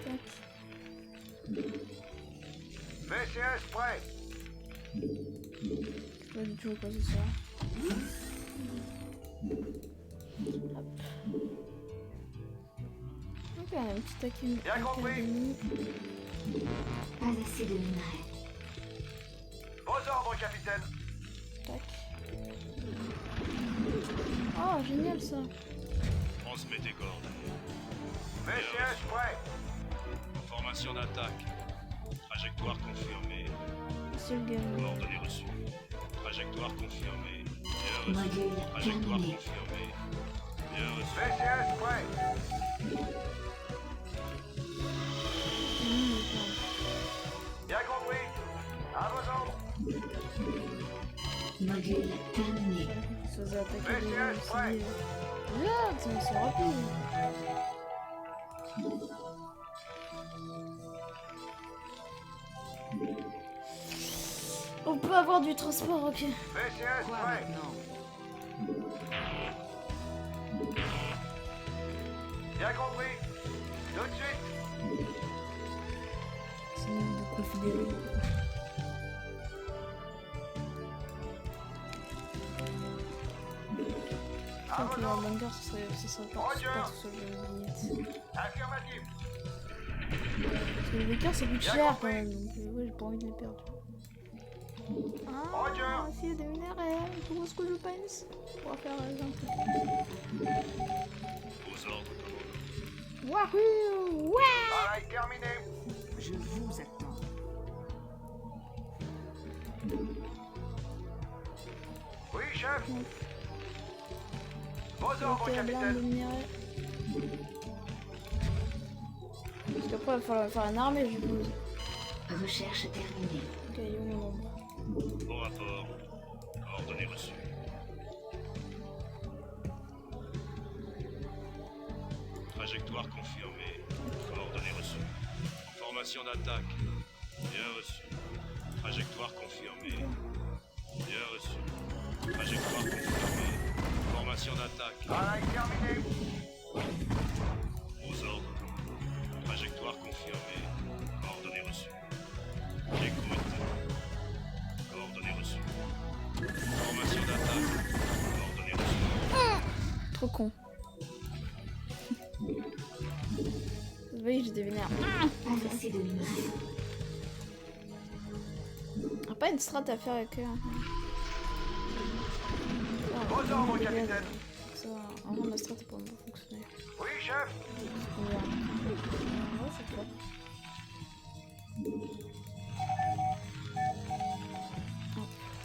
VCS prêt.
Pas du tout quoi c'est ça. Hop. Ok, un petit académie.
Bien compris.
Pas assez de minerais.
Vos ordres, capitaine.
Tac. Oh, génial ça.
Transmets tes coordonnées.
VCS prêt.
Formation d'attaque. Trajectoire confirmée.
C'est le gars.
Coordonnées reçues. Trajectoire confirmée. Bien reçu.
Module
Trajectoire
terminé.
confirmée. Bien reçu.
VCS prêt. Bien compris. À vos ordres.
Module terminé.
Ça faisait attaquer des
VCS
gens
prêt.
aussi. Regarde, c'est rapide. On peut avoir du transport, ok.
VCS
Quoi
prêt.
maintenant?
Bien compris. Tout de suite.
C'est une de confédérés.
À
Donc
vos
la
ordres.
bagarre, ça serait pas
Roger.
super sur le limite.
Affirmatif.
Parce que les bagarres, ça coûte
Bien
cher quand
compris.
même, donc ouais, j'ai pas envie de les perdre. Ah,
Roger.
s'il y a des minéraux, comment est-ce que je pense? On va faire un truc.
Vos ordres, commandant.
Wahoo! Ouais!
Travail terminé.
Je vous attends.
Oui, chef. Vos ordres,
Ok, la blinde de
capitaine.
minerais. Parce qu'après, il va falloir faire une armée, je suppose.
Recherche terminée.
Ok, il est où mon nombre?
Bon rapport. Coordonnées reçues. Trajectoire confirmée. Coordonnées reçues. Formation d'attaque. Bien reçu. Trajectoire confirmée. Bien reçu. Trajectoire confirmée. Formation d'attaque.
Travail terminé.
Aux ordres, commandant. Trajectoire confirmée. Coordonnées reçues. J'écoute. Coordonnées reçues. Formation d'attaque. Coordonnées reçues.
Trop con. Vous voyez, j'étais vénère.
Pas assez de minerais.
Ah, pas une strat à faire avec eux.
Vos ordres, capitaine.
Ça, en vrai, ma strat n'a pas fonctionné.
Oui, chef.
C'est combien? Ouais, c'est top.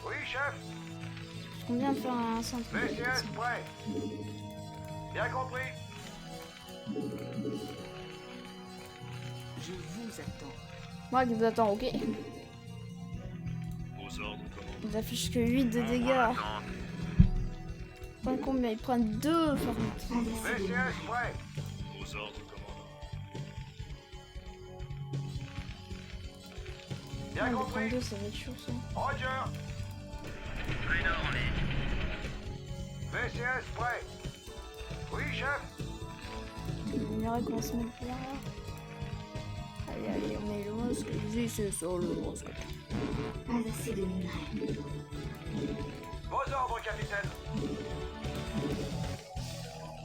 Oui, chef.
C'est combien de faire un centre?
VCS prêt. Bien compris.
Je vous attends.
Moi qui vous attends, ok.
Aux ordres, commandant.
Ils affichent que 8 de dégâts. Pas combien? Ils prennent 2 par contre.
Pas assez de minerais.
VCS prêt.
Aux ordres, commandant.
Bien
Ouais, ils
compris.
prennent 2, ça va être chaud ça.
Roger.
Raynor en ligne.
VCS prêt. Oui, chef.
Les minéraux qu'on se met là. Allez, allez, on est loin, ce que je dis, c'est ça le monstre.
Pas assez de minerais.
Vos ordres, capitaine.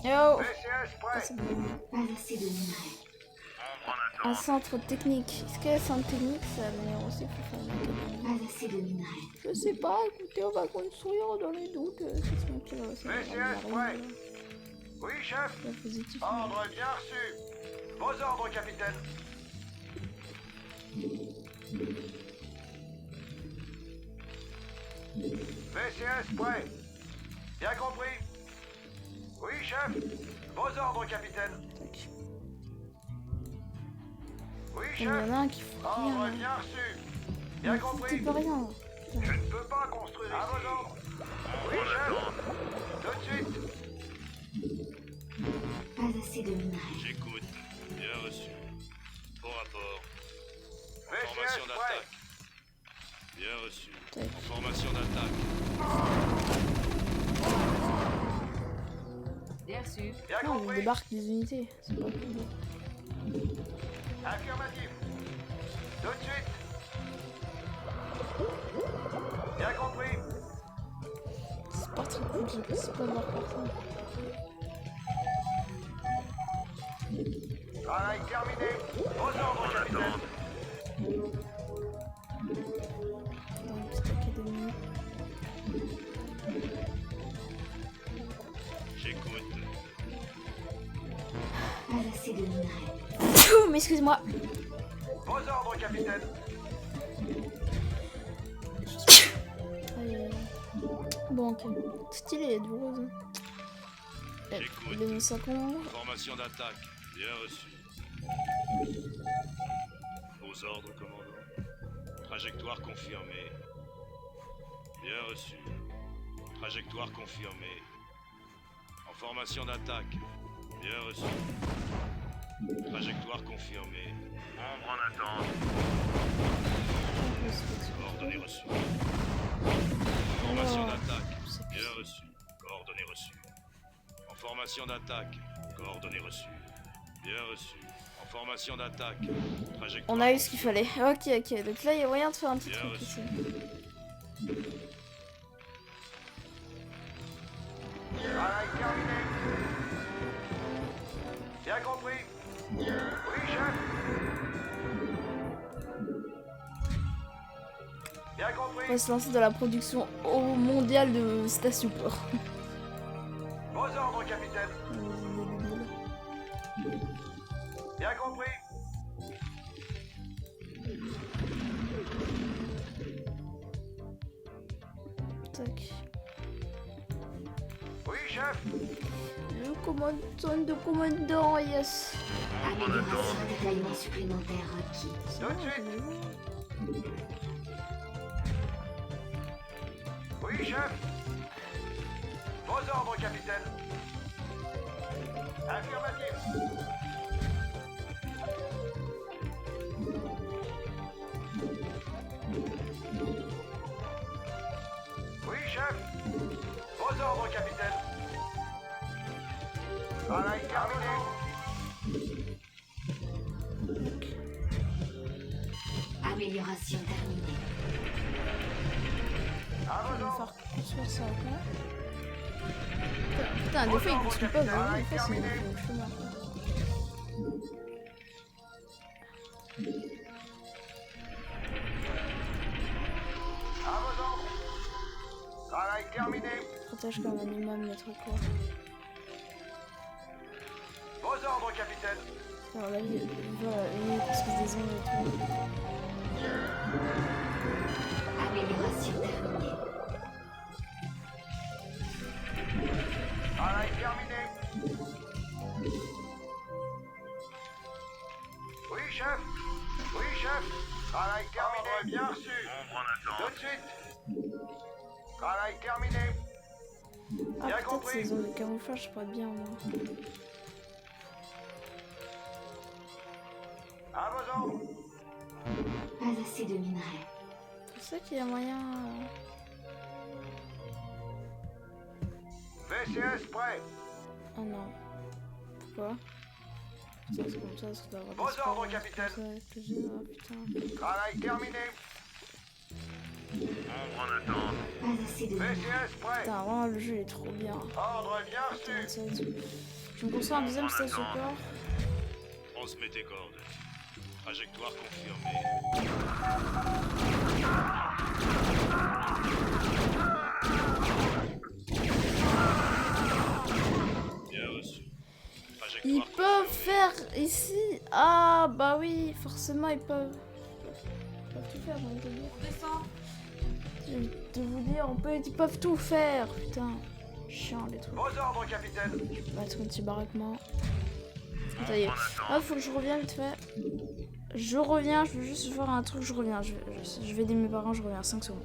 Yo!
VCS prêt.
C'est bon.
Pas assez de minerais.
On prend notre
Un centre technique. Est-ce qu'il y a un centre technique? Ça m'énerve aussi pour faire une académie.
Pas assez de minerais.
Je sais pas, écoutez, on va construire dans les doutes. C'est son qui va
VCS prêt. Oui, chef. Ordre bien reçu. Vos ordres, capitaine. VCS prêt. Bien compris. Oui, chef. Vos ordres, capitaine. Oui, chef.
Il y en a un qui fait rien.
Ordre bien reçu. Bien compris.
C'est pas rien.
Je ne peux pas construire ici. À vos ordres. Oui, chef. Tout de suite.
Pas assez de minerais.
J'écoute. Bien reçu. Bon rapport.
VCS
Formation
prêt.
d'attaque. Bien reçu. Formation d'attaque.
Bien reçu.
Bien
Non, il
compris.
débarque des unités. C'est pas cool.
Affirmatif. Tout de suite. Bien compris.
C'est pas très cool, c'est pas voir personne.
Travail terminé. Vos ordres, capitaine.
Dans une petite académie.
J'écoute.
Pas assez de minerais.
Pfff, mais excuse-moi.
Vos ordres, capitaine.
Aïe, aïe, aïe. Bon, ok. Stylé, du rose.
J'écoute.
2050.
Formation d'attaque. Bien reçu. Vos ordres, commandant. Trajectoire confirmée. Bien reçu. Trajectoire confirmée. En formation d'attaque. Bien reçu. Trajectoire confirmée.
Ombre en attente.
Coordonnées reçues. Formation d'attaque. Bien reçu. Coordonnées reçues. En formation d'attaque. Coordonnées reçues. Bien reçu. En formation d'attaque. Trajectoire.
On a eu ce qu'il fallait. Ok, ok. Donc là, il y a moyen de faire un petit
Bien
truc
reçu.
ici.
Travail terminé. Bien compris. Oui, chef. Bien compris.
On va se lancer dans la production mondiale de stations peur.
Vos ordres, capitaine. Bien compris.
Tac.
Oui, chef.
Le commandant de commandant, yes.
Amélioration d'étalement supplémentaire requis.
Tout de suite. Oui, chef. Vos ordres, capitaine. Affirmatif. Oui, chef. Vos ordres, capitaine. Travail terminé.
Amélioration terminée.
À
On
vos
va
ordres.
faire construire ça après. Putain, des fois, ils construisent pas vraiment. Des fois, c'est le chemin.
À vos ordres. Travail terminé.
Protège comme un imam, mettre quoi.
Vos ordres, capitaine.
Alors là, voilà, il construit des ondes et tout.
Amélioration terminée.
Travail terminé. Oui, chef. Oui, chef. Travail terminé. Ordre bien reçu.
Ombre en
Tout
attente.
de suite. Travail terminé.
Ah,
Bien
peut-être
compris.
ces zones de camouflage pourraient être bien au moins.
À vos ordres.
Pas assez de minerais.
C'est ça qu'il y a moyen.
VCS prêt.
Oh non. Pourquoi? Ça, c'est comme ça doit avoir des
Vos
sports,
ordres,
des trucs
capitaine.
comme ça avec le jeu. Ah putain.
Travail terminé.
Ombre en attente.
Pas assez de minerais.
VCS prêt.
Putain, vraiment, le jeu est trop bien.
Ordre bien reçu.
Putain, ça va être- Je me construis un deuxième stage support.
Transmettez coordonnées. Trajectoire confirmée. Bien reçu.
Ils peuvent faire ici. Ah bah oui, forcément ils peuvent tout faire. On descend. Je vais te vous dire, ils peuvent tout faire. Putain, chiant les trucs.
Vos ordres, capitaine.
Je vais être un petit baraquement. Ça y est. Ah, faut que je revienne vite fait. Je reviens, je veux juste voir un truc, je reviens. Je vais aider mes parents, je reviens. 5 secondes.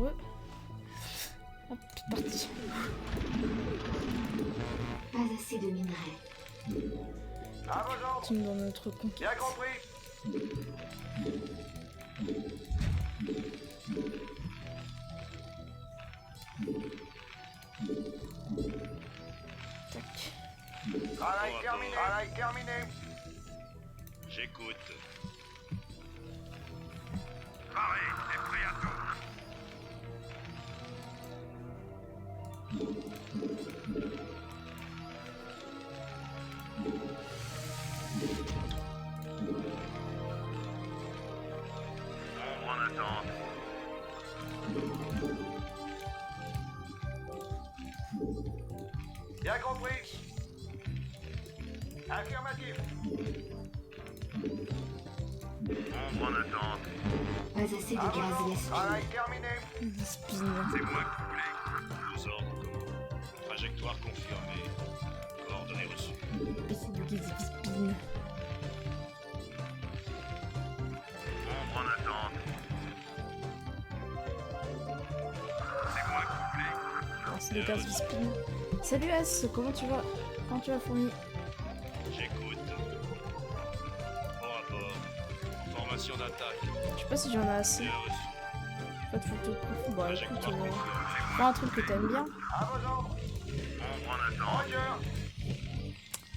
eux. Hop, c'est parti.
Pas assez de minerais.
À vos ordres.
Team dans notre conquête.
Bien compris.
Tac.
Travail terminé. Travail terminé.
J'écoute.
Pareil, t'es prêt à tout. Ombre en attente.
Bien compris. Affirmatif.
Ombre en attente.
Pas assez de gaz d'esprit.
Travail terminé.
Spin.
C'est moi qui voulais.
Vos ordres, commandant. Trajectoire confirmée. Coordonnées reçues.
Et c'est du gaz spin.
Ombre en attente. C'est moi qui voulais.
Ah, c'est du gaz spin. Salut S, comment tu vas? Comment tu vas fourni?
J'écoute. Au rapport. Formation d'attaque.
Je sais pas si j'en ai assez.
Bien reçu.
Pas de photo de profil. Bon, écoute,
Trajectoire confirmée.
prends un truc que t'aimes bien.
À vos ordres.
Ombre en attente.
Roger.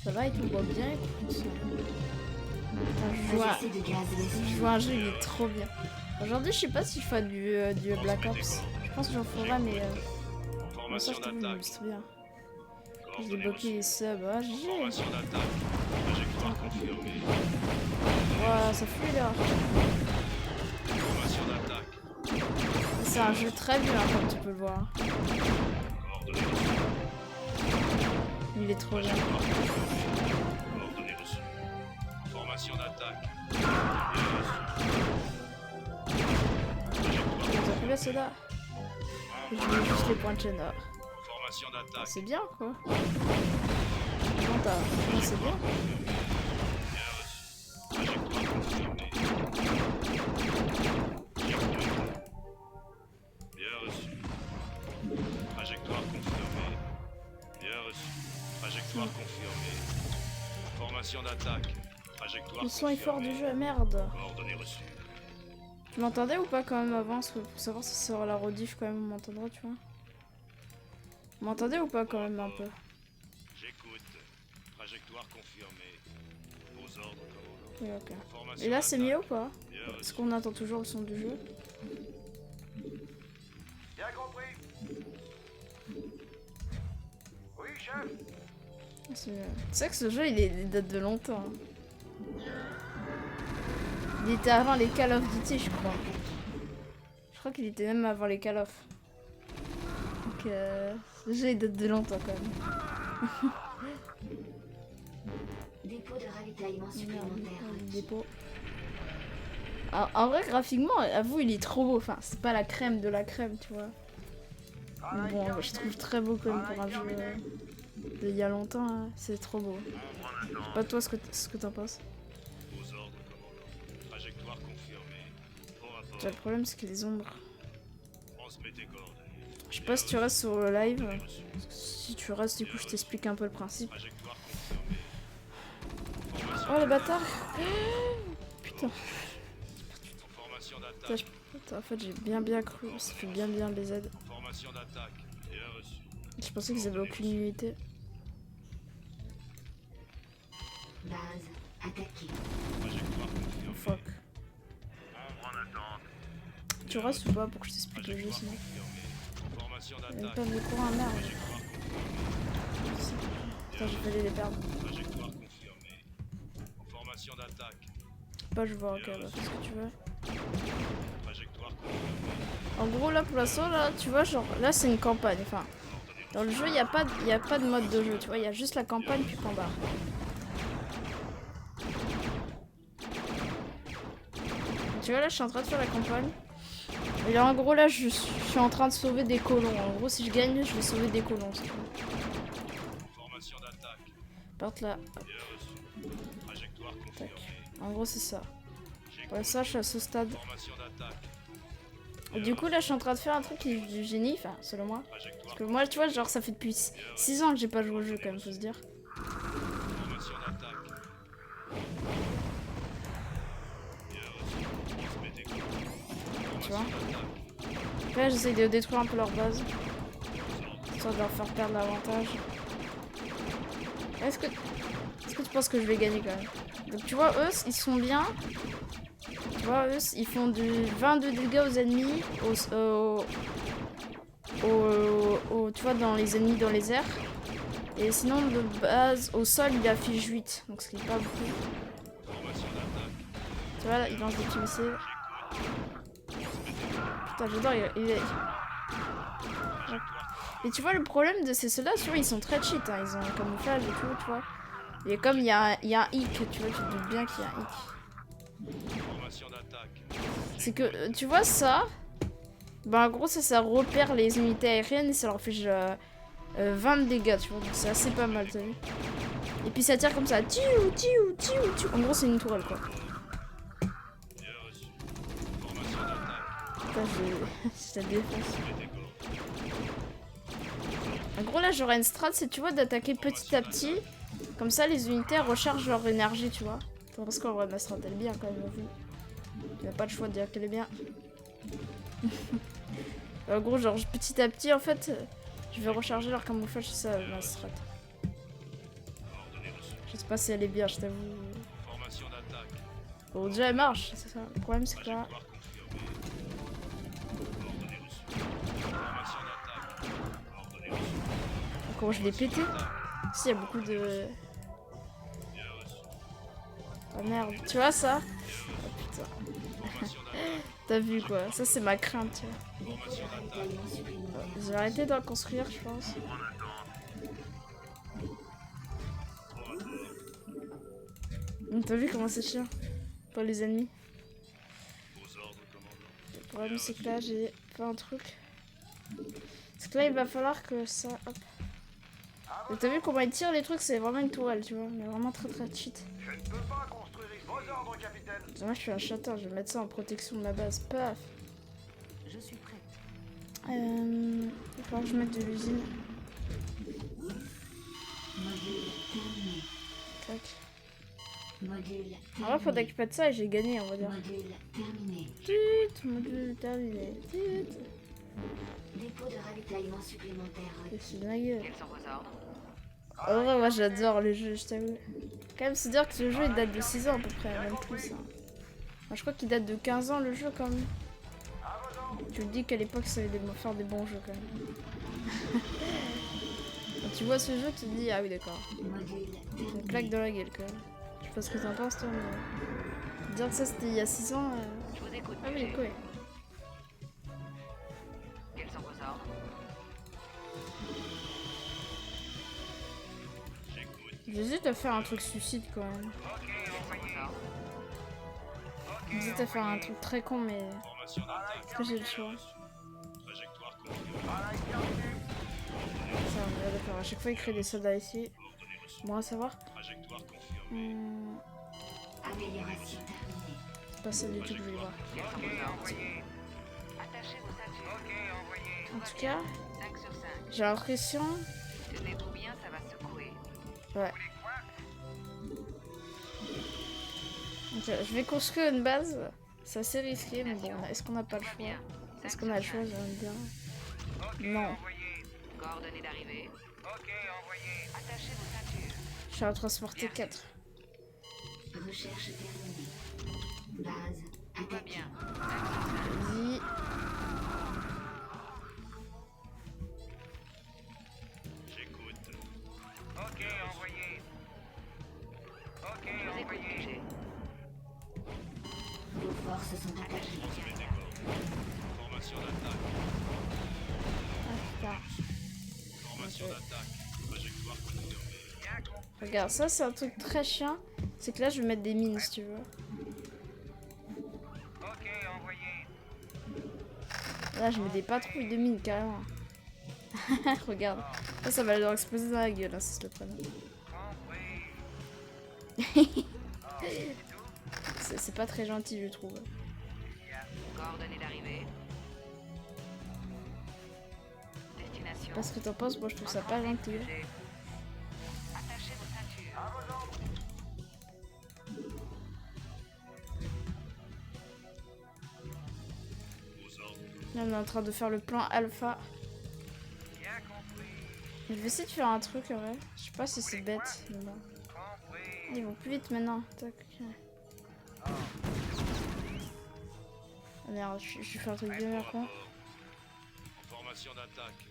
Ça va et tout va bien, écoute. Putain,
Pas assez de gaz d'esprit.
je joue à un jeu, il est trop bien. Aujourd'hui, je sais pas si je fais du Black Ops. Je pense que j'en ferai, mais moi, ça, je trouve que c'est trop bien. J'ai débloqué les subs. Ah, GG.
Formation d'attaque. Trajectoire confirmée.
Ouah, ça fuit là.
Formation d'attaque.
C'est un jeu très bien, comme tu peux le voir.
Coordonnées reçues.
Il est trop bien.
Trajectoire confirmée. Coordonnées reçues. Formation d'attaque. Bien reçu.
Vous avez là, c'est là. Je mets juste les points de chaîne là.
Formation d'attaque.
C'est bien quoi. Comment t'as. Non, c'est bien.
Bien reçu. Trajectoire confirmée. J'écoute. Bien reçu. Trajectoire confirmée. Bien reçu. Trajectoire confirmée. Formation d'attaque. Trajectoire
Le son est fort du
confirmée.
jeu, merde.
Coordonnées reçues.
Tu m'entendais ou pas quand même avant? Parce que pour savoir si ça sera la rediff quand même, on m'entendra, tu vois. Vous m'entendez ou pas quand même un peu?
J'écoute. Trajectoire confirmée. Vos ordres, commandant.
Oui, ok.
Formation
Et là c'est
d'attaque.
mieux ou pas?
Bien
Est-ce
reçu.
qu'on entend toujours le son du jeu?
Bien compris. Oui, chef.
C'est vrai que ce jeu il date de longtemps. Hein. Il était avant les Call of Duty, je crois. Je crois qu'il était même avant les Call of. Donc ce jeu il date de longtemps quand même.
Dépôt de ravitaillement supplémentaire.
Dépôt. Alors, en vrai, graphiquement, avoue, il est trop beau. Enfin, c'est pas la crème de la crème, tu vois. Mais bon, je trouve très beau quand même pour un jeu d'il y a longtemps. Hein. C'est trop beau. Je sais pas toi ce que t'en penses.
Vos ordres, commandant. Trajectoire confirmée. Au rapport.
Le problème, c'est que les ombres.
Transmettez coordonnées.
Je sais pas si tu restes sur le live. Si tu restes, du coup, je t'explique un peu le principe.
Trajectoire confirmée.
Oh le bâtard. Putain.
Formation d'attaque.
Putain, en fait, j'ai bien cru. Ça fait bien BZ.
Formation d'attaque. Bien reçu.
Je pensais qu'ils avaient aucune unité.
Base attaquée.
Trajectoire confirmée.
Fuck.
Ombre en attente.
Tu restes ou pas pour que je t'explique le jeu sinon?
Confirmée. Formation
Il y a
d'attaque.
pas de courant, merde.
Trajectoire confirmée.
Putain, j'ai failli les perdre.
Trajectoire confirmée. Formation d'attaque.
Pas je vois, ok, bah, fais ce que tu veux.
Trajectoire confirmée.
En gros, là pour l'instant, là, tu vois, genre, là c'est une campagne. Enfin, dans le jeu, il n'y a pas de mode de jeu, tu vois, il y a juste la campagne puis combat. Tu vois, là, je suis en train de faire la campagne. Et là, en gros, là, je suis en train de sauver des colons. En gros, si je gagne, je vais sauver des colons. Si tu veux.
Formation d'attaque.
Parte là.
Bien reçu. Trajectoire confirmée.
En gros, c'est ça. Pour ça, je suis à ce stade.
Formation d'attaque.
Et du coup là je suis en train de faire un truc qui est du génie, enfin selon moi. Parce que moi tu vois genre ça fait depuis 6 ans que j'ai pas joué au jeu quand même, faut se dire.
Formation d'attaque.
Tu vois. Là j'essaye de détruire un peu leur base. Histoire de leur faire perdre l'avantage. Est-ce que tu penses que je vais gagner quand même? Donc tu vois eux ils sont bien. Tu vois eux ils font du 22 dégâts aux ennemis, tu vois dans les ennemis dans les airs. Et sinon de base au sol il affiche 8. Donc ce qui est pas beaucoup. Tu vois là il lance des petits missiles. Putain j'adore Et tu vois le problème de ces soldats, souvent ils sont très cheat, hein. Ils ont un camouflage et tout, tu vois. Et comme il y a un hic, tu vois, tu te doutes bien qu'il y a un hic. C'est que, tu vois ça, bah en gros ça repère les unités aériennes et ça leur fait 20 de dégâts, tu vois, donc c'est assez pas mal, t'as vu. Et puis ça tire comme ça, tiou. En gros c'est une tourelle quoi. Putain je la défonce. En gros là j'aurais une strat, c'est tu vois d'attaquer petit à petit. Comme ça les unités rechargent leur énergie, tu vois. Parce qu'en vrai ma strat elle est bien quand même, vu. Il n'y a pas le choix de dire qu'elle est bien. En gros genre petit à petit en fait je vais recharger leur camouflage, c'est ça ma strat. Je sais pas si elle est bien, je t'avoue. Bon déjà elle marche, c'est ça. Le problème c'est que là... Comment je l'ai pété? Si, il y a beaucoup de... Oh merde, tu vois ça? Oh putain. T'as vu quoi? Ça c'est ma crainte, tu vois. J'ai arrêté d'en construire, je pense. T'as vu comment c'est chiant pour les ennemis? Le problème c'est que là j'ai fait un truc. Parce que là il va falloir que ça... Hop. T'as vu comment il tire les trucs? C'est vraiment une tourelle, tu vois. Mais vraiment très cheat.
Je ne peux pas construire vos ordres, capitaine.
Moi je suis un chateur, je vais mettre ça en protection de ma base. Paf.
Je suis prête.
Il va falloir que je mette de l'usine. Tac. En vrai faudrait que je pète ça et j'ai gagné on va dire. Module terminé.
Dépôt de ravitaillement supplémentaire.
C'est de ma gueule.
Quels sont vos ordres?
En vrai moi j'adore le jeu, je t'avoue. Quand même c'est dire que ce jeu il date de 6 ans à peu près, même plus. Hein. Enfin, je crois qu'il date de 15 ans le jeu quand même. Tu te dis qu'à l'époque ça allait faire des bons jeux quand même. Quand tu vois ce jeu tu te dis ah oui d'accord. Une claque dans la gueule quand même. Je sais pas ce que t'en penses toi mais... Dire que ça c'était il y a 6 ans...
Je vous écoute.
Ah oui quoi.
Quels sont vos ordres?
J'hésite à faire un truc suicide quand même. J'hésite à faire un truc très con mais... Est-ce que j'ai le choix? Ça on va d'accord, à chaque fois il crée des soldats ici. Bon à savoir.
Amélioration terminée.
C'est pas ça du tout que je voulais voir. En tout cas, j'ai l'impression...
Tenez-vous bien, ça va secouer.
Ouais. Donc, je vais construire une base. C'est assez risqué, mais bon, est-ce qu'on n'a pas le choix? Est-ce qu'on a le choix, j'ai envie de dire? Non.
Coordonnées d'arrivée. Ok, envoyé. Attachez vos ceintures.
Je suis à transporter 4.
Recherche terminée. Base attaquée.
Vas-y.
J'écoute.
Ok, envoyé. Ok, envoyé.
Vos forces sont attaquées.
Formation d'attaque.
Ah putain.
Formation d'attaque. Trajectoire confirmée.
Regarde, ça c'est un truc très chiant. C'est que là je vais mettre des mines si tu veux.
Ok, envoyé.
Là je mets des patrouilles de mines carrément. Regarde. Ça va leur exploser dans la gueule, hein, si c'est le problème. C'est pas très gentil je trouve.
Coordonnées d'arrivée.
sais pas ce que t'en penses, moi je trouve ça pas gentil.
Attachez vos ceintures.
Là on est en train de faire le plan alpha. Je vais essayer de faire un truc en vrai. Je sais pas si c'est bête. Mais bon. Ils vont plus vite maintenant. Tac. Ah merde, je fais un truc bien meilleur quoi.
Formation d'attaque.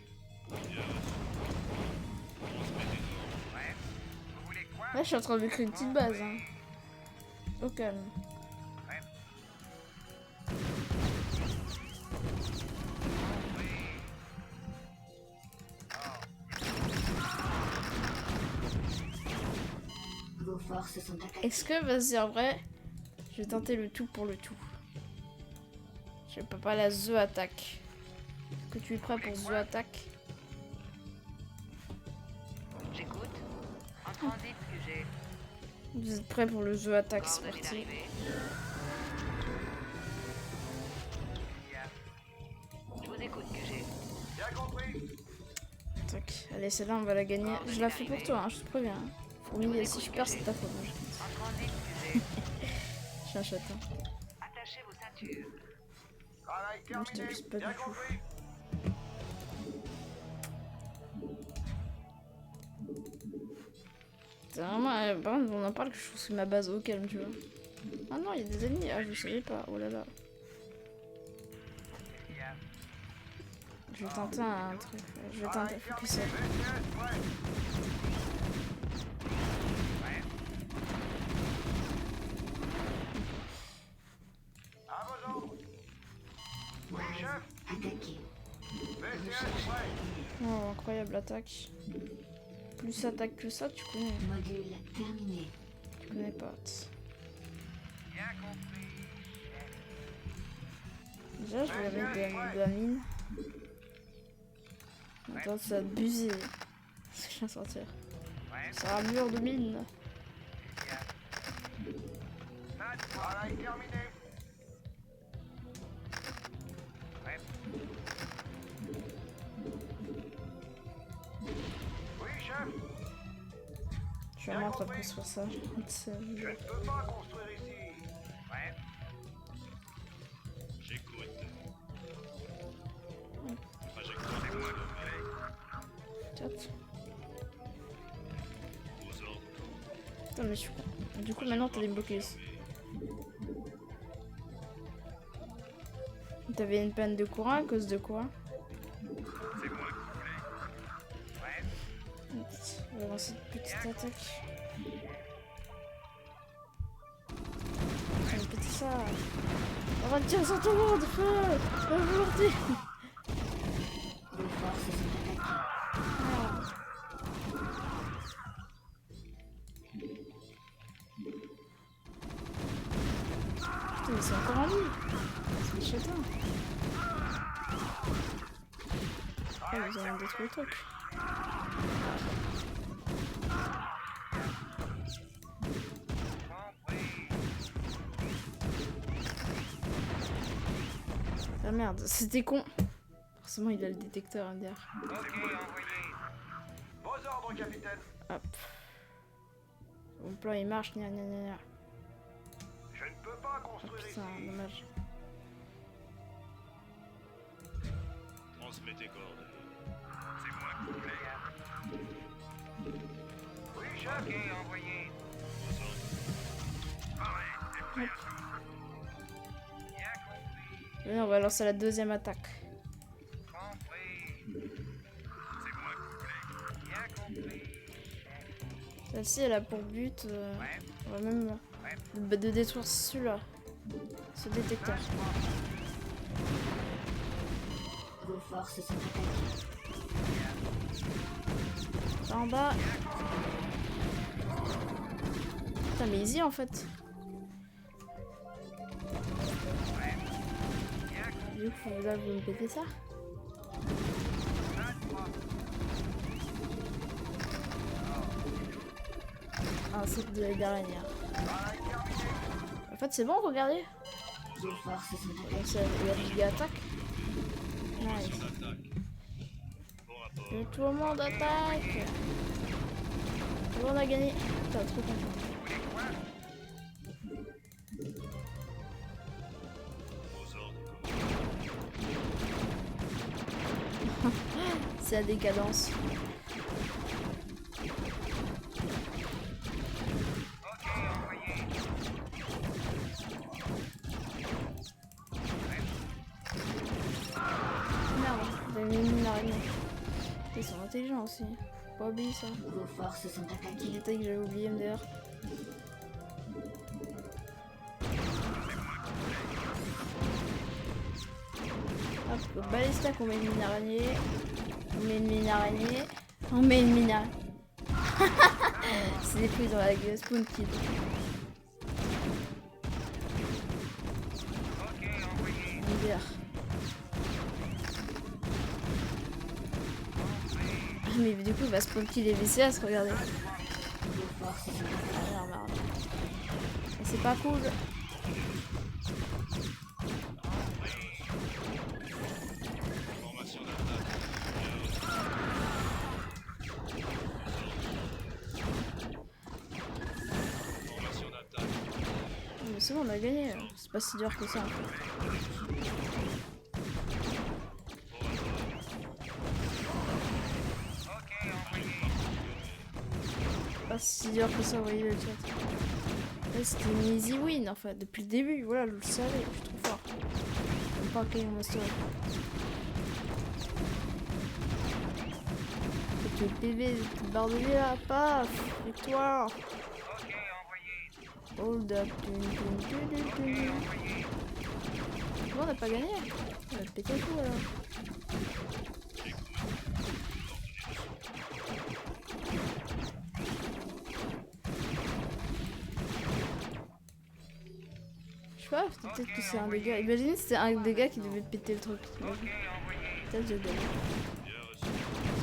Là je suis en train de créer une petite base. Hein. Au calme.
Vos forces sont attaquées.
Est-ce que, vas-y, en vrai, je vais tenter le tout pour le tout. Je peux pas la The Attack. Est-ce que tu es prêt pour The Attack?
J'écoute. En transit, QG.
Vous êtes prêts pour le The Attack, c'est parti.
Je vous écoute, QG.
Bien compris.
Tac. Allez, celle-là, on va la gagner. Je la fais pour toi, hein, je te préviens. Hein. Fourmi, si je perds, c'est ta faute.
En transit, QG.
Je suis un chatin.
Attachez vos ceintures.
Travail
Non, je te
terminé.
laisse pas
Bien
du tout.
compris.
C'est vraiment, on en parle que je trouve que ma base au calme, tu vois. Ah non, il y a des ennemis. Ah, je savais pas. Oh là là. Je vais tenter un truc. Je vais tenter. Faut que ça.
À vos ordres. Oui, chef.
Attaquez.
VCS prêt.
Oh, incroyable attaque. Plus attaque que ça, tu connais.
Module terminé.
Tu connais pas.
Bien compris.
Déjà, je vais mettre de la mine. Attends, ça va te buser. Ce que je viens de sortir. Ça sera un mur de mine.
Travail terminé. Oui, chef.
Je suis vraiment en train de construire ça.
Je ne peux pas construire ici. Ouais.
J'écoute. Trajectoire
Tchot.
aux ordres.
Putain, mais je suis con. Du coup, maintenant, t'as débloqué ici. T'avais une panne de courant à cause de quoi?
C'est moi qui voulais. Ouais.
On va lancer une petite attaque. Une petite ça. On va tirer sur tout le monde. Feu. La volonté.
Vos forces sont
Putain, mais c'est encore en ligne. C'est des chatins. Ah, vous avez détruit le truc. Ah merde, c'était con. Forcément, il a le détecteur à dire.
Ok, envoyé. Vos ordres, capitaine.
Hop. Mon plan il marche, gna gna gna gna.
Je ne peux pas
Oh
construire
putain,
ici.
dommage.
Transmettez coordonnées.
C'est moi qui voulais. Oui, chef. Ok, envoyé.
Aux ordres.
Pareil, c'est prêt à tout. Bien compris.
Venez, on va lancer la deuxième attaque.
Compris. C'est moi qui voulais. Bien compris.
Celle-ci, elle a pour but on va même de détruire celui-là. Ce détecteur.
Vos forces sont attaquées.
Là en bas. Putain, mais easy en fait. Du coup, là, vous me pétez ça. Ah, c'est de d'araignée. En fait, c'est bon, regardez.
Vos forces sont
Donc,
attaquées.
c'est la giga attaque. Nice.
D'attaque. Bon rapport.
Que tout le monde attaque. Tout le monde a gagné. Putain, trop content. C'est la décadence. Ils sont intelligents aussi. Faut pas oublier ça.
Vos forces sont attaquées.
Détail que j'avais oublié d'ailleurs. Hop, balistak, on met une mine araignée. On met une mine araignée. On met une mine araignée. C'est des fruits dans la gueule, Spawn Kid. Mais du coup il va spawn kill les VCS, regardez. Ah, merde. C'est pas cool. Mais c'est bon, on a gagné. C'est pas si dur que ça en fait. Pas si dur que ça, vous voyez le chat. Là c'était une easy win en fait, depuis le début, voilà, je le savais, je suis trop fort. J'aime pas King Master. Avec le PV, le barre de vie là, paf, victoire. Hold up. Bon, on a pas gagné. On a pété le coup alors. Je sais pas, peut-être que c'est un des gars. Imaginez si c'était un des gars qui devait péter le truc. Peut-être j'ai gagné.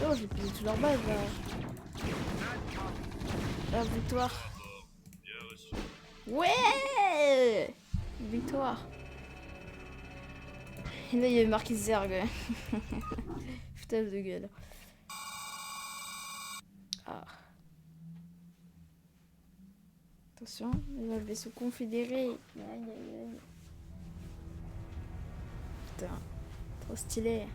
Oh, j'ai pété toute leur base là. La victoire. Ouais! Victoire. Et là il y avait marqué Zerg. Foutage de gueule. Ah. Attention, il y a le vaisseau confédéré. Putain, trop stylé.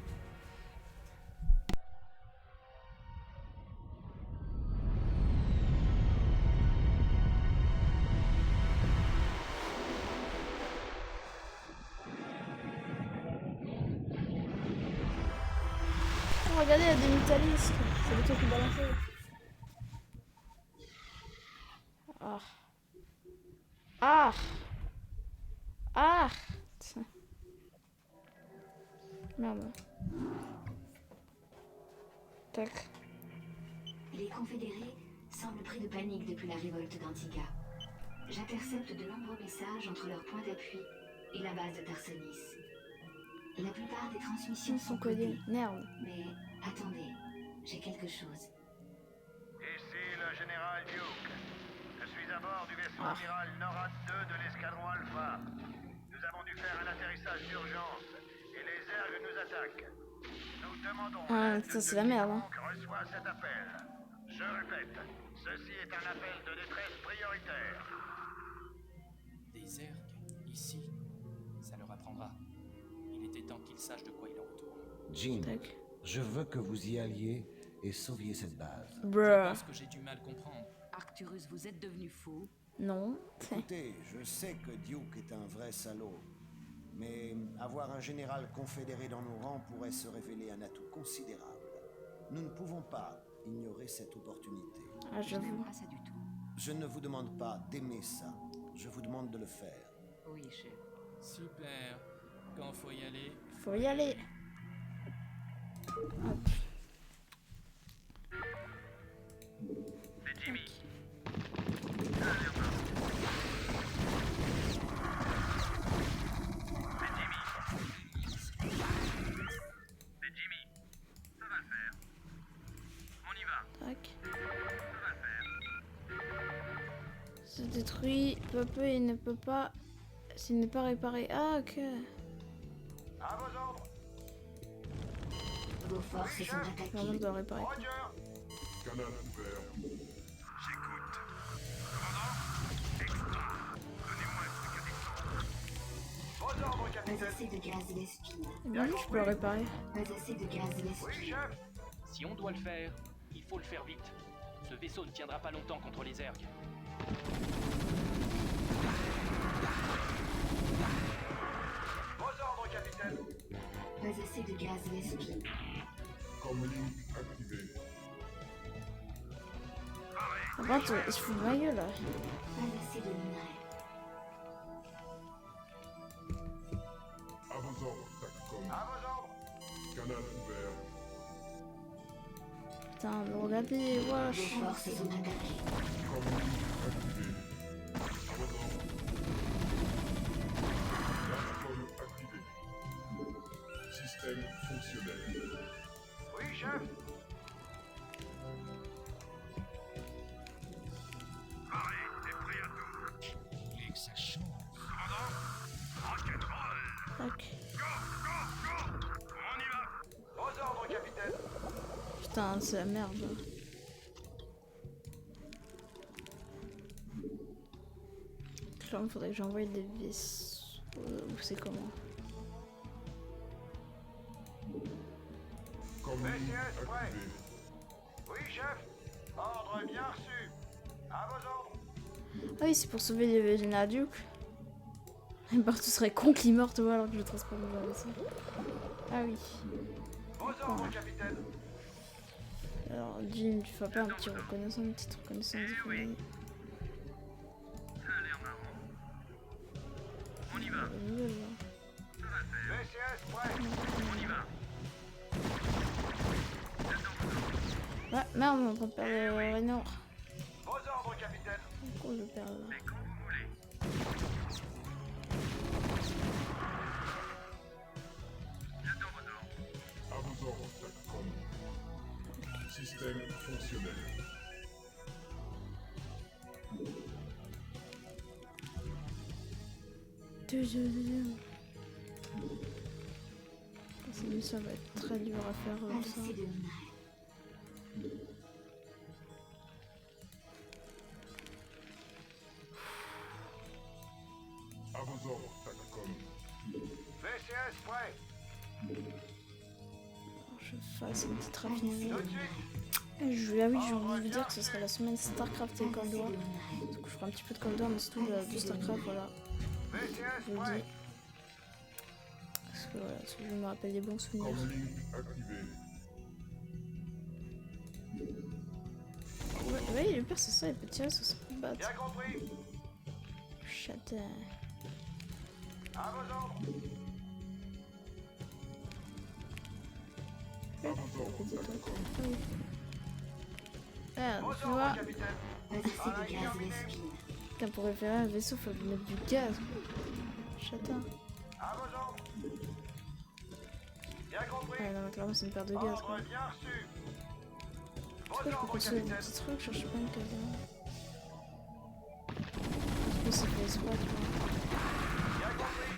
Regardez la demi-talisque, c'est le truc qui balançait. Ah. Ah. Ah. Merde. Tac.
Les confédérés semblent pris de panique depuis la révolte d'Antigua. J'intercepte de nombreux messages entre leur point d'appui et la base de Tarsonis. La plupart des transmissions sont codées.
Merde.
Mais attendez, j'ai quelque chose.
Ici le général Duke. Je suis à bord du vaisseau amiral NORAD 2 de l'escadron Alpha. Nous avons dû faire un atterrissage d'urgence et les Zergs nous attaquent. Nous demandons
ça c'est la merde. Hein.
Reçoit cet appel. Je répète, ceci est un appel de détresse prioritaire.
Des Zergs, ici, ça leur apprendra. Il était temps qu'ils sachent de quoi il en retourne.
Jim, je veux que vous y alliez et sauviez cette base.
Je pense que j'ai du mal à comprendre.
Arcturus, vous êtes devenu fou?
Non.
Écoutez, je sais que Duke est un vrai salaud. Mais avoir un général confédéré dans nos rangs pourrait se révéler un atout considérable. Nous ne pouvons pas ignorer cette opportunité.
Ah, j'avoue.
Pas ça du tout.
Je ne vous demande pas d'aimer ça. Je vous demande de le faire.
Oui, chef.
Super. Quand faut y aller.
Faut y aller. Hop.
C'est Jimmy. C'est Jimmy. Ça va le faire. On y va.
Tac.
Ça va le faire.
Se détruit. Peu à peu, il ne peut pas. S'il n'est pas réparé. Ah, ok.
À vos ordres.
Vos forces sont attaquées.
Vraiment, je dois réparer.
Canal ouvert. J'écoute.
Pas assez de gaz Vespine.
Bien, je peux le réparer.
Pas assez de gaz Vespine.
Si on doit le faire, il faut le faire vite. Ce vaisseau ne tiendra pas longtemps contre les ergs.
Vos ordres, capitaine.
Pas assez de gaz Vespine.
Comlink activé.
Par contre, il se fout de ma gueule là.
Pas assez de minerais.
À vos ordres, TACCOM.
À vos ordres.
Canal ouvert.
Putain, mais regardez, voilà.
Vos forces sont attaquées.
Comlink activé. À vos ordres. TACCOM activé. Système fonctionnel.
Oui, chef.
Pareil, t'es prêt à tout.
Et que ça change.
Commandant, rock'n'roll.
Tac.
Go, go, go. On y va.
Vos ordres, capitaine.
Putain, c'est la merde. Là, il faudrait que j'envoie des vaisseaux. Ou c'est comment?
Comlink
VCS prêt.
activé.
Oui, chef. Ordre bien reçu. À vos ordres.
Ah oui, c'est pour sauver les Généraducs. Bah, ce serait con qu'il meure, toi, alors que je transporte le vaisseau. Ah oui.
Vos ordres, capitaine.
Alors, Jim, tu fais pas un petit reconnaissance, une petite reconnaissance de famille.
Ça a l'air marrant. On y va.
Bonne nouvelle, là.
Ça va le faire.
VCS prêt.
On y va.
Ouais, merde, on est en train de perdre Raynor.
Vos ordres, capitaine.
Pourquoi je le perds là?
C'est quand vous voulez. J'attends vos ordres.
À vos ordres, TACCOM. Système fonctionnel.
Ça va être très dur à faire
Pas
ça.
assez de minerais.
À vos ordres, TACCOM.
VCS prêt.
Je fasse une petite raffinerie.
Tout de suite.
Ah oui, j'ai envie de vous dire que ce sera la semaine StarCraft et Cold War. Donc je ferai un petit peu de Cold War, mais surtout de StarCraft, voilà.
VCS
Je vous le
prêt.
dis. Parce que voilà, parce que je me rappelle des bons souvenirs.
Comlink activé.
Ouais, le pire c'est ça, il peut tirer sur ses battes.
Bien compris.
Chatin.
À vos ordres.
À vos ordres, TACCOM.
Ah,
Vos
tu vois,
ordres, capitaine.
Pas assez de gaz Vespine.
putain, pour réparer un vaisseau, faut lui mettre du gaz. Chatin.
À vos ordres. Bien compris.
Ouais, non, mais clairement, c'est une paire de gaz. Quoi.
Ordre bien reçu. Vos
Pourquoi je peux
ordres,
construire des
capitaine.
petits trucs, je cherche pas une case. Je pense que c'est fait exprès, tu vois.
Bien compris.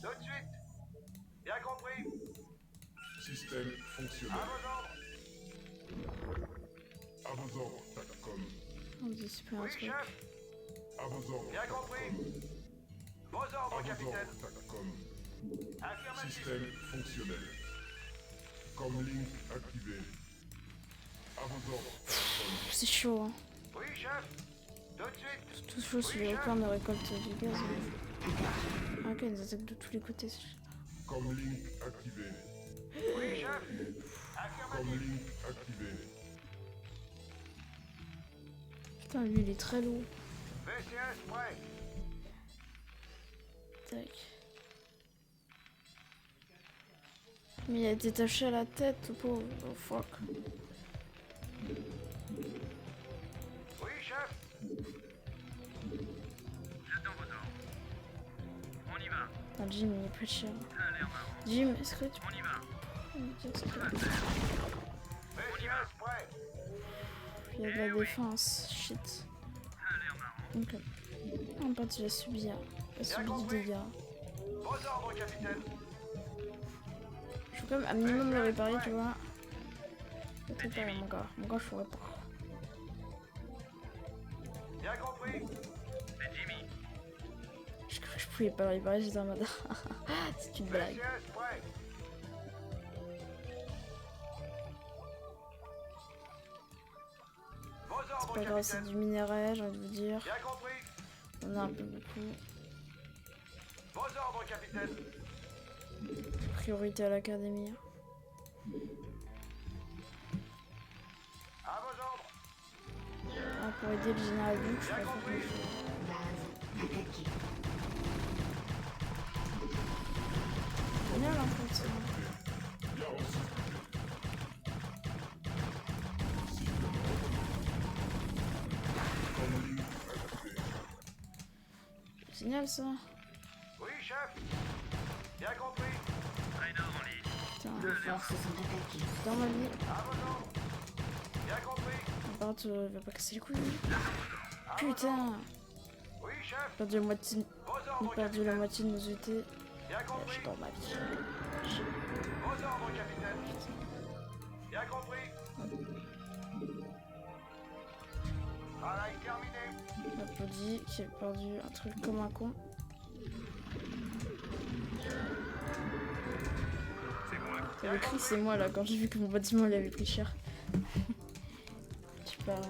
Tout de suite. Bien compris.
Système
À
fonctionnel.
vos ordres.
À vos ordres, TACCOM.
On dit c'est pas un
Oui,
truc.
chef.
À vos ordres,
Bien
TACCOM.
compris. Vos
À
ordres,
vos
capitaine.
ordres, TACCOM.
Affirmatif.
Système fonctionnel. Comlink activé. À vos ordres, TACCOM.
C'est chaud, hein.
Oui, chef. Tout de suite.
C'est tout chaud sur les records de récolte du gaz. Ah, ok, ils attaquent de tous les côtés.
Comlink activé.
Oui, chef. Affirmatif.
Comlink activé.
Putain, lui, il est très lourd.
VCS prêt.
Tac. Mais il a été taché à la tête, tout pauvre. Oh fuck.
Oui, chef.
J'attends vos ordres. On y va.
Ah, Jim, il est plus cher.
Ça a l'air marrant.
Jim, est-ce que tu
On y va.
peux me dire ce qu'il y a?
VCS prêt.
Il y a de la défense. Shit.
Ça a l'air marrant.
Donc, en fait, il a subi, il a subi du dégât.
Vos ordres, capitaine.
Je faut quand même un minimum le réparer, tu vois. Le réparer, mon gars. Mon gars, je pourrais pas.
Bien compris.
C'est Jimmy.
Je pouvais pas le réparer, j'étais en mode. C'est une blague.
Yes, prêt. Vos
C'est
ordres,
pas grave, c'est
capitaine.
du minerai, j'ai envie de vous dire.
Bien compris.
On a un peu beaucoup.
Vos ordres, capitaine.
Priorité à l'académie.
À vos ordres.
Ah, pour aider le général Duke, je
Bien
préfère
compris.
Base attaquée.
génial en fait. Ça. Génial ça.
Oui, chef. Bien compris.
Raynor en ligne.
Putain,
Vos forces sont attaquées.
dans ma vie.
À vos ordres. Bien compris.
Par contre, il va pas casser les couilles. Putain,
Oui, chef.
j'ai perdu la moitié,
Vos
j'ai
ordres,
perdu la
capitaine.
moitié de nos unités.
Bien compris.
Je dans ma vie.
Vos ordres, capitaine. Bien compris. Travail terminé.
J'applaudis qui a perdu un truc comme un con. J'avais écrit c'est moi là quand j'ai vu que mon bâtiment il avait pris cher. Je sais pas.